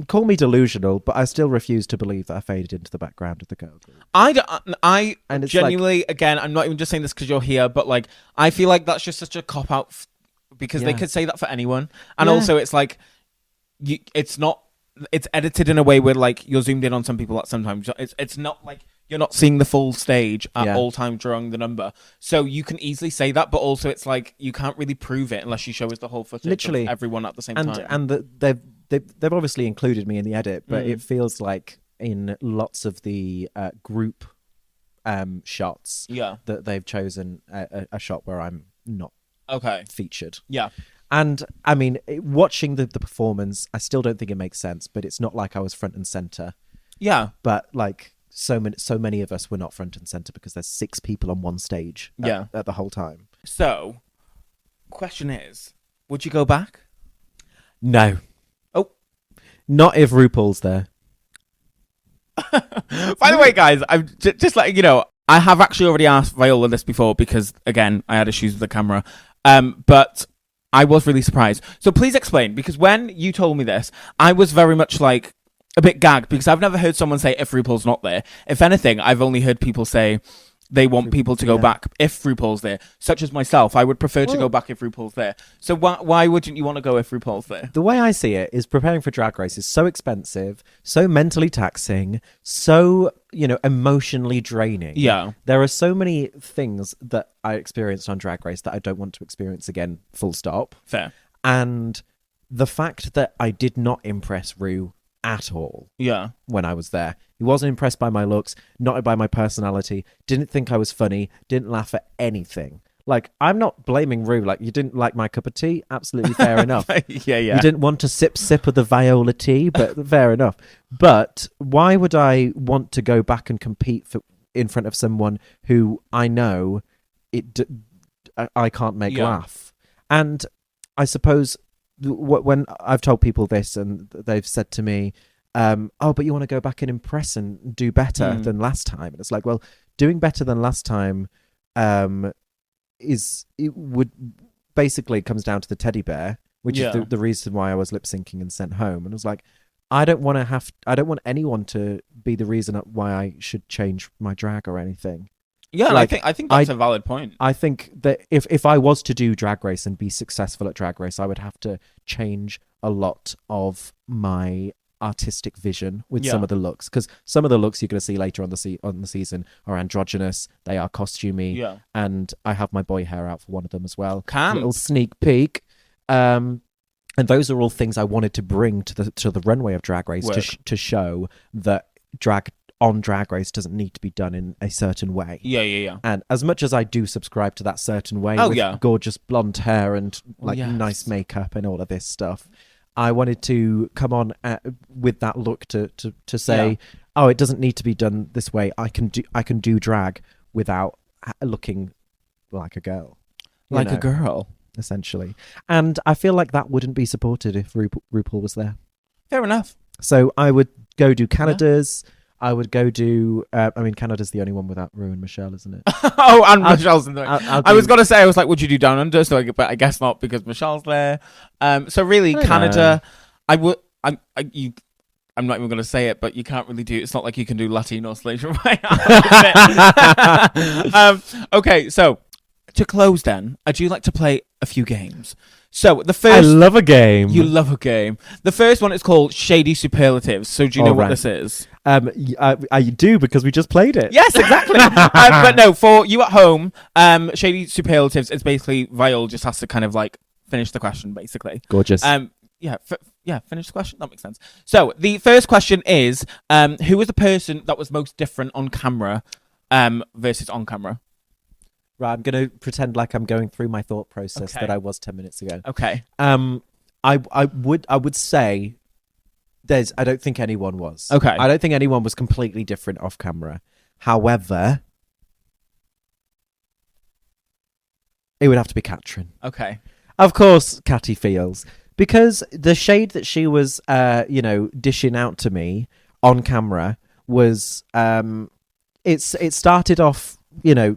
call me delusional, but I still refuse to believe that I faded into the background of the girl group. I genuinely, again, I'm not even just saying this because you're here, but like I feel like that's just such a cop out because they could say that for anyone, and also it's like it's edited in a way where like you're zoomed in on some people that sometimes it's not like you're not seeing the full stage at all times during the number, so you can easily say that, but also it's like you can't really prove it unless you show us the whole footage of everyone at the same time. And they've obviously included me in the edit, but it feels like in lots of the group shots that they've chosen a shot where I'm not featured. Yeah. And I mean, watching the performance, I still don't think it makes sense, but it's not like I was front and center. Yeah. But like so many of us were not front and center because there's 6 people on one stage at the whole time. So, question is, would you go back? No. Oh. Not if RuPaul's there. By the way, guys, I'm just letting you know, I have actually already asked Viola this before because, again, I had issues with the camera. But I was really surprised. So please explain, because when you told me this, I was very much like a bit gagged because I've never heard someone say if RuPaul's not there. If anything, I've only heard people say they want people to go back if RuPaul's there, such as myself. I would prefer to go back if RuPaul's there. So why wouldn't you want to go if RuPaul's there? The way I see it is preparing for Drag Race is so expensive, so mentally taxing, so, emotionally draining. Yeah. There are so many things that I experienced on Drag Race that I don't want to experience again, full stop. Fair. And the fact that I did not impress Ru at all when I was there. He wasn't impressed by my looks, not by my personality, didn't think I was funny, didn't laugh at anything. Like, I'm not blaming Ru. Like, you didn't like my cup of tea? Absolutely fair enough. You didn't want to sip of the Viola tea, but fair enough. But why would I want to go back and compete in front of someone who I know I can't make laugh? And I suppose when I've told people this and they've said to me, oh, but you want to go back and impress and do better than last time. And it's like, well, doing better than last time basically comes down to the teddy bear, which is the reason why I was lip syncing and sent home. And it was like, I don't want anyone to be the reason why I should change my drag or anything. Yeah, like, I think that's a valid point. I think that if I was to do Drag Race and be successful at Drag Race, I would have to change a lot of my artistic vision with some of the looks, because some of the looks you're going to see later on the season are androgynous. They are costumey, and I have my boy hair out for one of them as well. Little sneak peek. And those are all things I wanted to bring to the runway of Drag Race to show that Drag Race doesn't need to be done in a certain way. Yeah. And as much as I do subscribe to that certain way with gorgeous blonde hair and nice makeup and all of this stuff, I wanted to come on with that look to say, oh, it doesn't need to be done this way. I can do drag without looking like a girl. Like a girl. Essentially. And I feel like that wouldn't be supported if RuPaul was there. Fair enough. So I would go do Canada's. I would go do... Canada's the only one without Rue and Michelle, isn't it? Oh, and Michelle's in there. I was going to say, would you do Down Under? But I guess not, because Michelle's there. So really, Canada... I'm not even going to say it, but you can't really do... It's not like you can do Latino Slater right now. Okay, so... To close then, I do like to play a few games. So the first... I love a game. You love a game. The first one is called Shady Superlatives. So do you know what this is? I do, because we just played it. Yes, exactly. But no, for you at home, Shady Superlatives is basically Viola just has to kind of like finish the question, basically. Gorgeous. Finish the question. That makes sense. So the first question is, who was the person that was most different on camera versus on camera? Right, I'm going to pretend like I'm going through my thought process that I was 10 minutes ago. Okay. I would say I don't think anyone was. Okay. I don't think anyone was completely different off camera. However, it would have to be Catrin. Okay. Of course, Catty feels, because the shade that she was dishing out to me on camera was it started off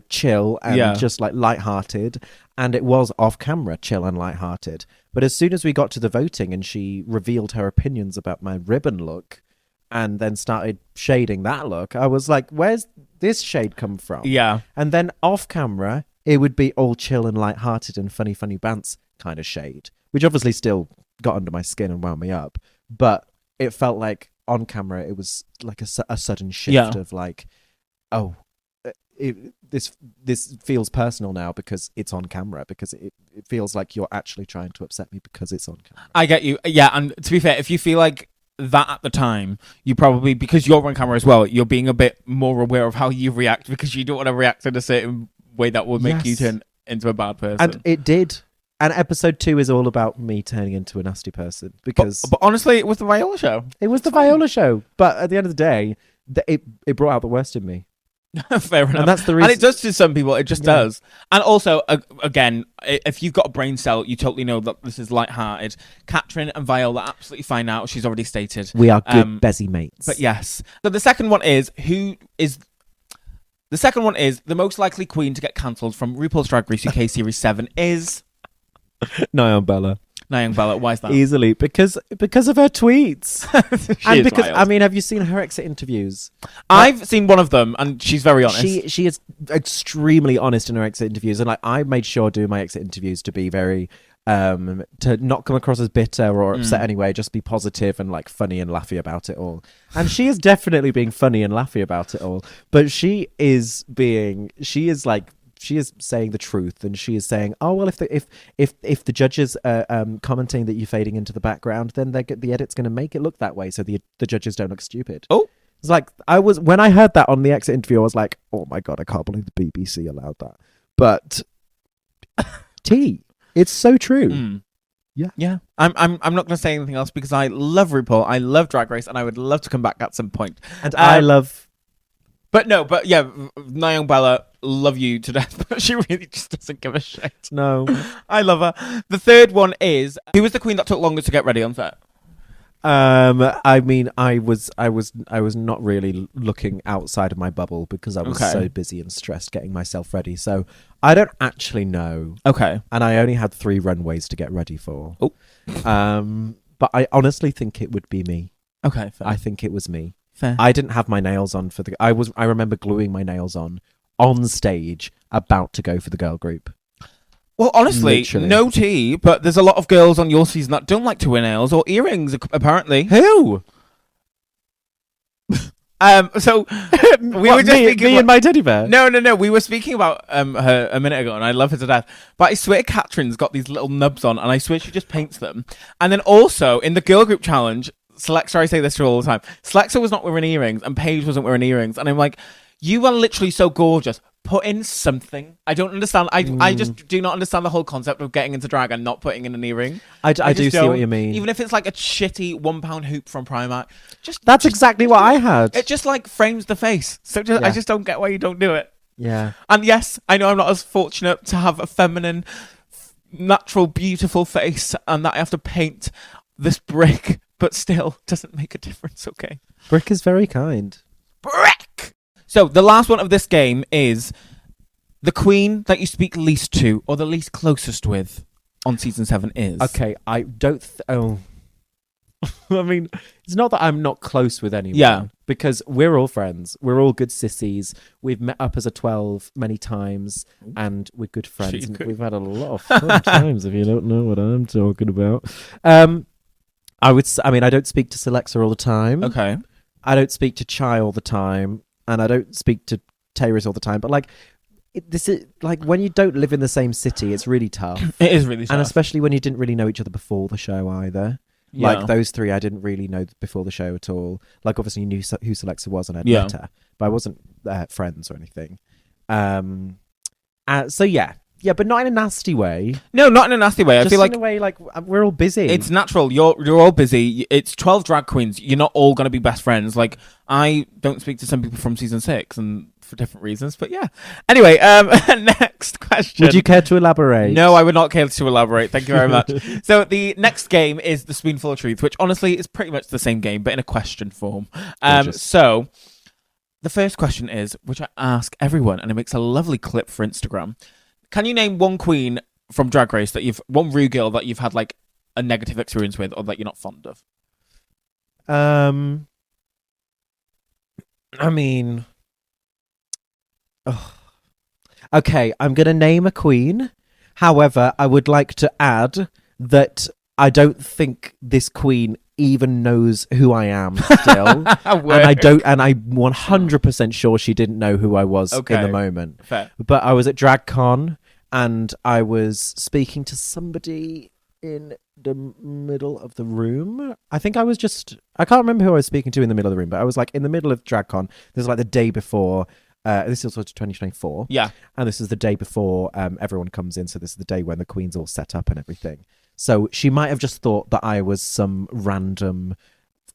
chill and just like lighthearted, and it was off camera chill and lighthearted. But as soon as we got to the voting and she revealed her opinions about my ribbon look and then started shading that look, I was like, where's this shade come from? Yeah. And then off camera, it would be all chill and lighthearted and funny bants kind of shade, which obviously still got under my skin and wound me up. But it felt like on camera, it was like a sudden shift of like, oh, this feels personal now because it's on camera, because it feels like you're actually trying to upset me because it's on camera. I get you. Yeah, and to be fair, if you feel like that at the time, you probably, because you're on camera as well, you're being a bit more aware of how you react, because you don't want to react in a certain way that would make you turn into a bad person. And it did. And episode 2 is all about me turning into a nasty person, because... But honestly, it was the Viola show. It was the Viola show. But at the end of the day, it brought out the worst in me. Fair enough. And that's the reason. And it does to some people. It just does. And also, again, if you've got a brain cell, you totally know that this is lighthearted. Catrin and Viola absolutely fine now. She's already stated. We are good Bezzy mates. But yes. So the second one is, the most likely queen to get cancelled from RuPaul's Drag Race UK Series 7 is... Nyan Bella. Nyan Bella. Why is that? Easily. Because of her tweets. And because, wild. I mean, have you seen her exit interviews? I've seen one of them, and she's very honest. She is extremely honest in her exit interviews, and like I made sure doing my exit interviews to be very to not come across as bitter or upset anyway, just be positive and like funny and laughy about it all. And she is definitely being funny and laughy about it all, but she is saying the truth, and she is saying, "Oh well, if the judges are commenting that you're fading into the background, then the edit's going to make it look that way, so the judges don't look stupid." Oh, it's like when I heard that on the exit interview, I was like, "Oh my god, I can't believe the BBC allowed that." But it's so true. Yeah. I'm not going to say anything else, because I love RuPaul, I love Drag Race, and I would love to come back at some point. And I love But yeah, Nyong Bella, love you to death, but she really just doesn't give a shit. No. I love her. The third one is, who was the queen that took longer to get ready on set? I mean, I was not really looking outside of my bubble because I was so busy and stressed getting myself ready. So I don't actually know. Okay. And I only had 3 runways to get ready for. Oh. But I honestly think it would be me. Okay, fair. I think it was me. Fair. I didn't have my nails on for the. I remember gluing my nails on stage, about to go for the girl group. Well, honestly, Literally. no tea, but there's a lot of girls on your season that don't like to wear nails or earrings, apparently. Who? So we were just speaking me and my teddy bear. No. We were speaking about her a minute ago, and I love her to death. But I swear, Catrin's got these little nubs on, and I swear she just paints them. And then also in the girl group challenge, Slexa, I say this to her all the time. Slexa was not wearing earrings, and Paige wasn't wearing earrings, and I'm like, you are literally so gorgeous. Put in something. I don't understand. I just do not understand the whole concept of getting into drag and not putting in an earring. I do see what you mean. Even if it's like a shitty £1 hoop from Primark. That's exactly what I had. It just like frames the face. So I just don't get why you don't do it. Yeah. And yes, I know I'm not as fortunate to have a feminine, natural, beautiful face and that I have to paint this brick, but still doesn't make a difference, okay? Brick is very kind. Brick! So the last one of this game is the queen that you speak least to or the least closest with on season 7 is. Okay, I don't. I mean, it's not that I'm not close with anyone. Yeah. Because we're all friends. We're all good sissies. We've met up as a 12 many times and we're good friends. And we've had a lot of fun times, if you don't know what I'm talking about. I don't speak to Celexa all the time. Okay. I don't speak to Chai all the time. And I don't speak to Tayris all the time. But this is like when you don't live in the same city, it's really tough. It is really tough. And especially when you didn't really know each other before the show either. Yeah. Like those 3 I didn't really know before the show at all. Like obviously knew who Celexa was and I'd Yeah. met her. But I wasn't friends or anything. So yeah. Yeah, but not in a nasty way. No, not in a nasty way. Just I feel like in a way like we're all busy. it's natural. You're all busy. It's 12 drag queens. You're not all going to be best friends. Like, I don't speak to some people from season 6 and for different reasons, but yeah. Anyway, next question. Would you care to elaborate? No, I would not care to elaborate. Thank you very much. So the next game is the Spoonful of Truth, which honestly is pretty much the same game, but in a question form. So the first question is, which I ask everyone, and it makes a lovely clip for Instagram. Can you name one queen from Drag Race one Rue girl that you've had like a negative experience with or that you're not fond of? I mean, okay, I'm going to name a queen. However, I would like to add that I don't think this queen even knows who I am still. and I'm 100% sure she didn't know who I was in the moment. Fair. But I was at DragCon and I was speaking to somebody in the middle of the room. I think I can't remember who I was speaking to in the middle of the room, but I was like in the middle of DragCon. This is like the day before. This is also 2024. Yeah. And this is the day before everyone comes in. So this is the day when the queen's all set up and everything. So she might have just thought that I was some random,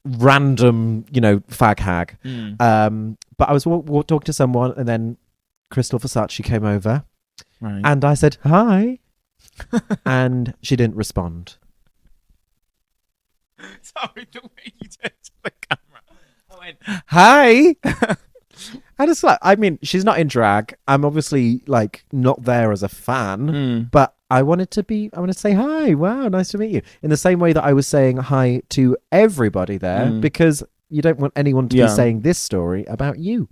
fag hag. But I was talking to someone and then Crystal Versace came over and I said, hi. And she didn't respond. Sorry, the way you did to the camera. I went, hi. And it's like, I mean, she's not in drag. I'm obviously like not there as a fan, but I wanted to say hi. Wow, nice to meet you. In the same way that I was saying hi to everybody there, because you don't want anyone to be saying this story about you.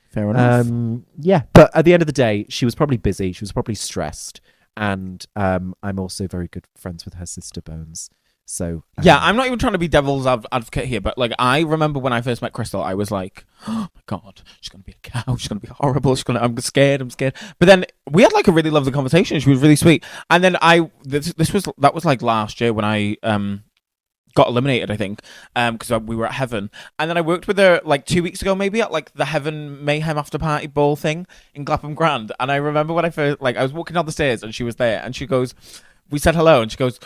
Fair enough. Yeah, but at the end of the day, she was probably busy. She was probably stressed. And I'm also very good friends with her sister Bones. So yeah, I'm not even trying to be devil's advocate here, but like I remember when I first met Crystal, I was like, oh my god, she's gonna be a cow, she's gonna be horrible, I'm scared. But then we had like a really lovely conversation. She was really sweet, and then that was like last year when I got eliminated, I think, because we were at Heaven, and then I worked with her like 2 weeks ago, maybe at like the Heaven Mayhem after party ball thing in Clapham Grand, and I remember when I first I was walking down the stairs and she was there, and she goes, we said hello, and she goes,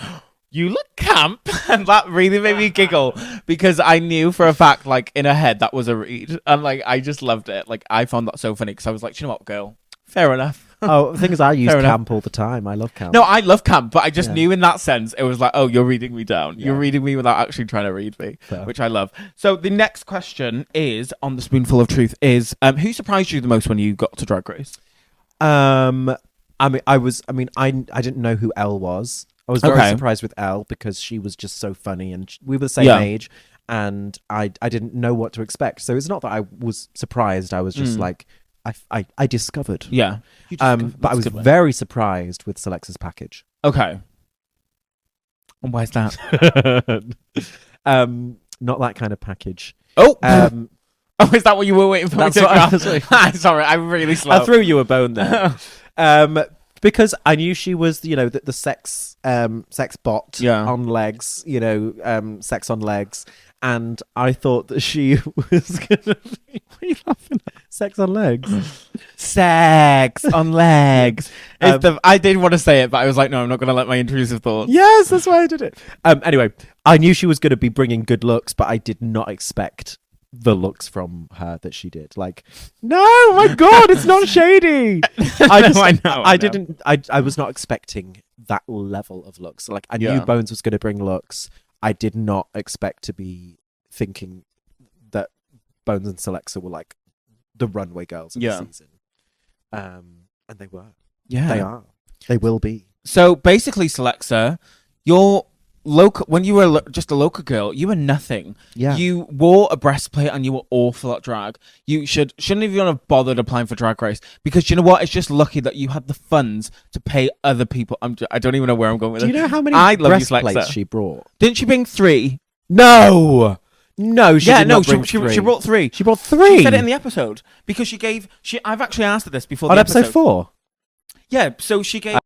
you look camp. And that really made me giggle because I knew for a fact, like, in her head, that was a read. And, like, I just loved it. Like, I found that so funny because I was like, "Do you know what, girl? Fair enough." Oh, the thing is, I use Fair enough. camp all the time. I love camp. No, I love camp, but I just Yeah. knew in that sense, it was like, oh, you're reading me down. You're Yeah. reading me without actually trying to read me, Fair. which I love. So the next question is, on the Spoonful of Truth, is who surprised you the most when you got to Drag Race? I didn't know who Elle was. I was very surprised with Elle because she was just so funny, and we were the same age, and I didn't know what to expect. So it's not that I was surprised. I was just like, I discovered. Yeah. But I was very surprised with Selexa's package. Okay. And why's that? Not that kind of package. Oh! Oh, is that what you were waiting for me to That's Sorry, I'm really slow. I threw you a bone there. Because I knew she was, the sex bot on legs, sex on legs. And I thought that she was going to be... What are you laughing at? Sex on legs. Sex on legs. I did want to say it, but I was like, no, I'm not going to let my intrusive thoughts. Yes, that's why I did it. Anyway, I knew she was going to be bringing good looks, but I did not expect the looks from her that she did. Like, no, my God, it's not shady. I was not expecting that level of looks. Like, I knew Bones was going to bring looks. I did not expect to be thinking that Bones and Selexa were like the runway girls of the season. And they were. Yeah. They are. They will be. So basically, Selexa, you're local. When you were just a local girl, you were nothing. Yeah. You wore a breastplate and you were awful at drag. You shouldn't even have bothered applying for Drag Race because you know what? It's just lucky that you had the funds to pay other people. I don't even know where I'm going with it. Do you know how many breastplates she brought? Didn't she bring 3? No, she did not bring she 3. brought 3. She brought 3. She said it in the episode because I've actually asked her this before. On the episode 4. Yeah, so she gave.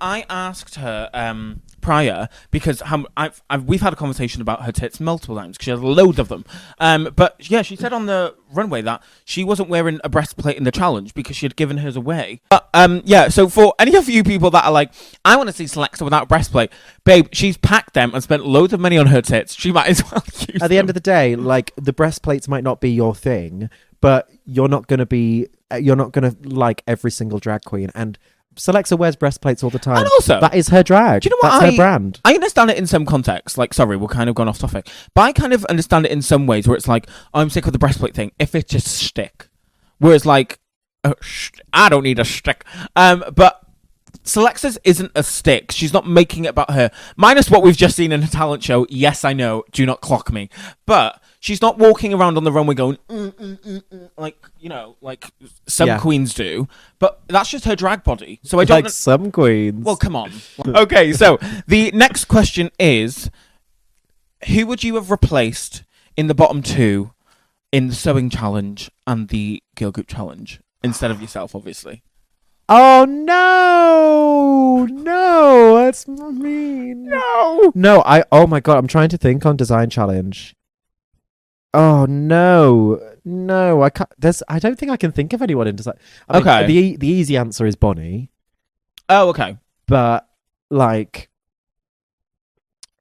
I asked her prior because we've had a conversation about her tits multiple times because she has a load of them. But yeah, she said on the runway that she wasn't wearing a breastplate in the challenge because she had given hers away. But yeah, so for any of you people that are like, I want to see Selexa without a breastplate, babe, she's packed them and spent loads of money on her tits. She might as well use At the end of the day, like, the breastplates might not be your thing, but you're not going to like every single drag queen. And Selexa wears breastplates all the time. And also, that is her drag. Do you know what? That's her brand. I understand it in some contexts. Like, sorry, we're kind of gone off topic. But I kind of understand it in some ways where it's like, I'm sick of the breastplate thing. If it's just stick. Whereas, like, I don't need a stick. But Selexa's isn't a stick. She's not making it about her. Minus what we've just seen in a talent show. Yes, I know. Do not clock me. But she's not walking around on the runway going, like, like some queens do. But that's just her drag body. So I don't like some queens. Well, come on. Okay, so the next question is, who would you have replaced in the bottom 2 in the sewing challenge and the girl group challenge instead of yourself, obviously? Oh no, that's mean. No, oh my God, I'm trying to think on design challenge. Oh no, I can't. I don't think I can think of anyone in design. I mean, the easy answer is Bonnie. Oh, okay. But like,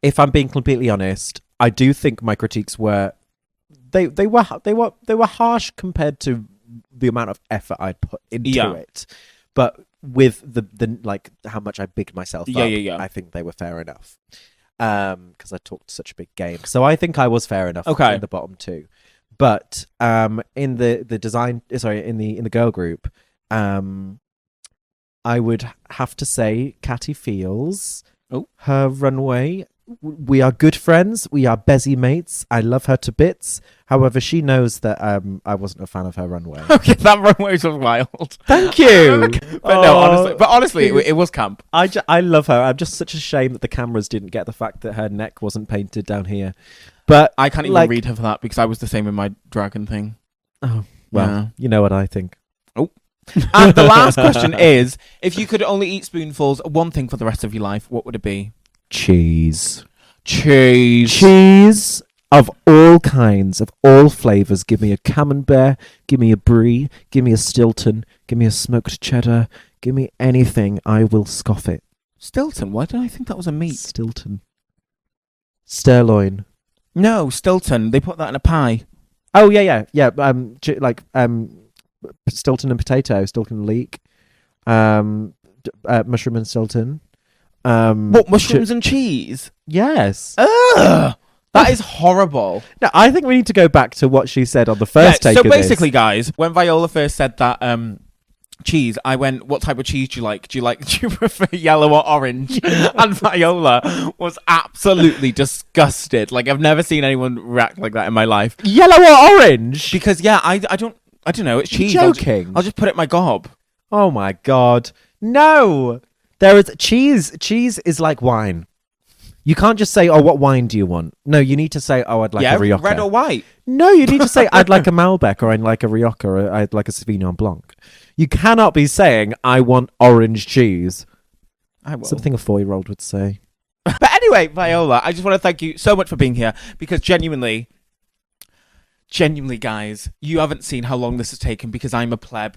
if I'm being completely honest, I do think my critiques were they were harsh compared to the amount of effort I'd put into it. But with the like how much I bigged myself up, I think they were fair enough. Because I talked such a big game, so I think I was fair enough in the bottom 2. But in the design, in the girl group, I would have to say Catty Feels. Her runway. We are good friends. We are Bezzy mates. I love her to bits. However, she knows that I wasn't a fan of her runway. Okay, that runway was wild. Thank you. But honestly, it was camp. I love her. I'm just such a shame that the cameras didn't get the fact that her neck wasn't painted down here. But I can't even read her for that because I was the same in my dragon thing. Oh, well, you know what I think. Oh. And the last question is, if you could only eat spoonfuls of one thing for the rest of your life, what would it be? Cheese of all kinds, of all flavors. Give me a camembert, give me a brie, give me a Stilton, give me a smoked cheddar, give me anything. I will scoff it. Stilton. Why did I think that was a meat? Stilton. Sirloin. No, Stilton. They put that in a pie. Oh yeah. Stilton and potato, Stilton and leek, mushroom and Stilton. What, mushrooms and cheese? Yes. Ugh! That is horrible. No, I think we need to go back to what she said on the first take. So of basically, this. guys, when Viola first said that cheese, I went, "What type of cheese do you like? Do you prefer yellow or orange?" And Viola was absolutely disgusted. Like, I've never seen anyone react like that in my life. Yellow or orange? Because I don't know. It's cheese. Joking. I'll just put it in my gob. Oh my god. No. There is cheese. Cheese is like wine. You can't just say, "Oh, what wine do you want?" No, you need to say, "Oh, I'd like a Rioja." Red or white. No, you need to say, "I'd like a Malbec," or "I'd like a Rioja," or "I'd like a Sauvignon Blanc." You cannot be saying, "I want orange cheese." I will. Something a 4-year-old would say. But anyway, Viola, I just want to thank you so much for being here, because genuinely, guys, you haven't seen how long this has taken, because I'm a pleb.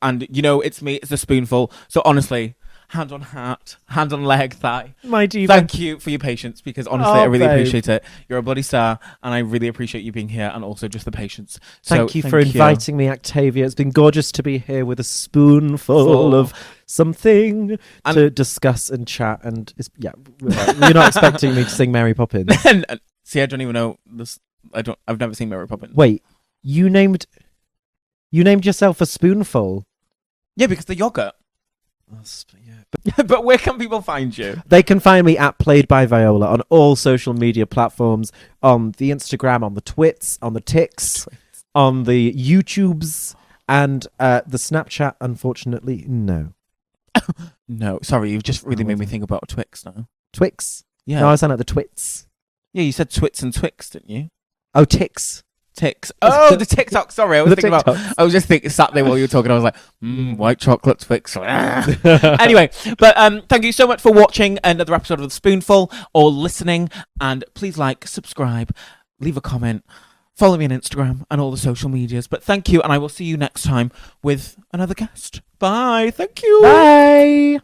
And you know, it's me, it's a spoonful. So honestly, hand on heart, hand on leg, thigh. My diva. Thank you for your patience, because honestly, I really appreciate it. You're a bloody star, and I really appreciate you being here, and also just the patience. Thank you for inviting me, Actavia. It's been gorgeous to be here with a spoonful of something to discuss and chat. And you're not expecting me to sing Mary Poppins. See, I don't even know this. I've never seen Mary Poppins. Wait, you named yourself a Spoonful? Yeah, because the yogurt. But where can people find you? They can find me at Played by Viola on all social media platforms, on the Instagram, on the Twits, on the Tics, on the YouTubes, and the Snapchat. Unfortunately, no. No, sorry, you've just really made me think about Twix now. Twix? Yeah. No, I sound like the Twits. Yeah, you said Twits and Twix, didn't you? Oh, Tics. Tics. Oh, the TikTok. Sorry, I was just thinking Saturday while you were talking. I was like, white chocolate Twix. Anyway, but thank you so much for watching another episode of The Spoonful, or listening. And please like, subscribe, leave a comment, follow me on Instagram and all the social medias. But thank you, and I will see you next time with another guest. Bye. Thank you. Bye.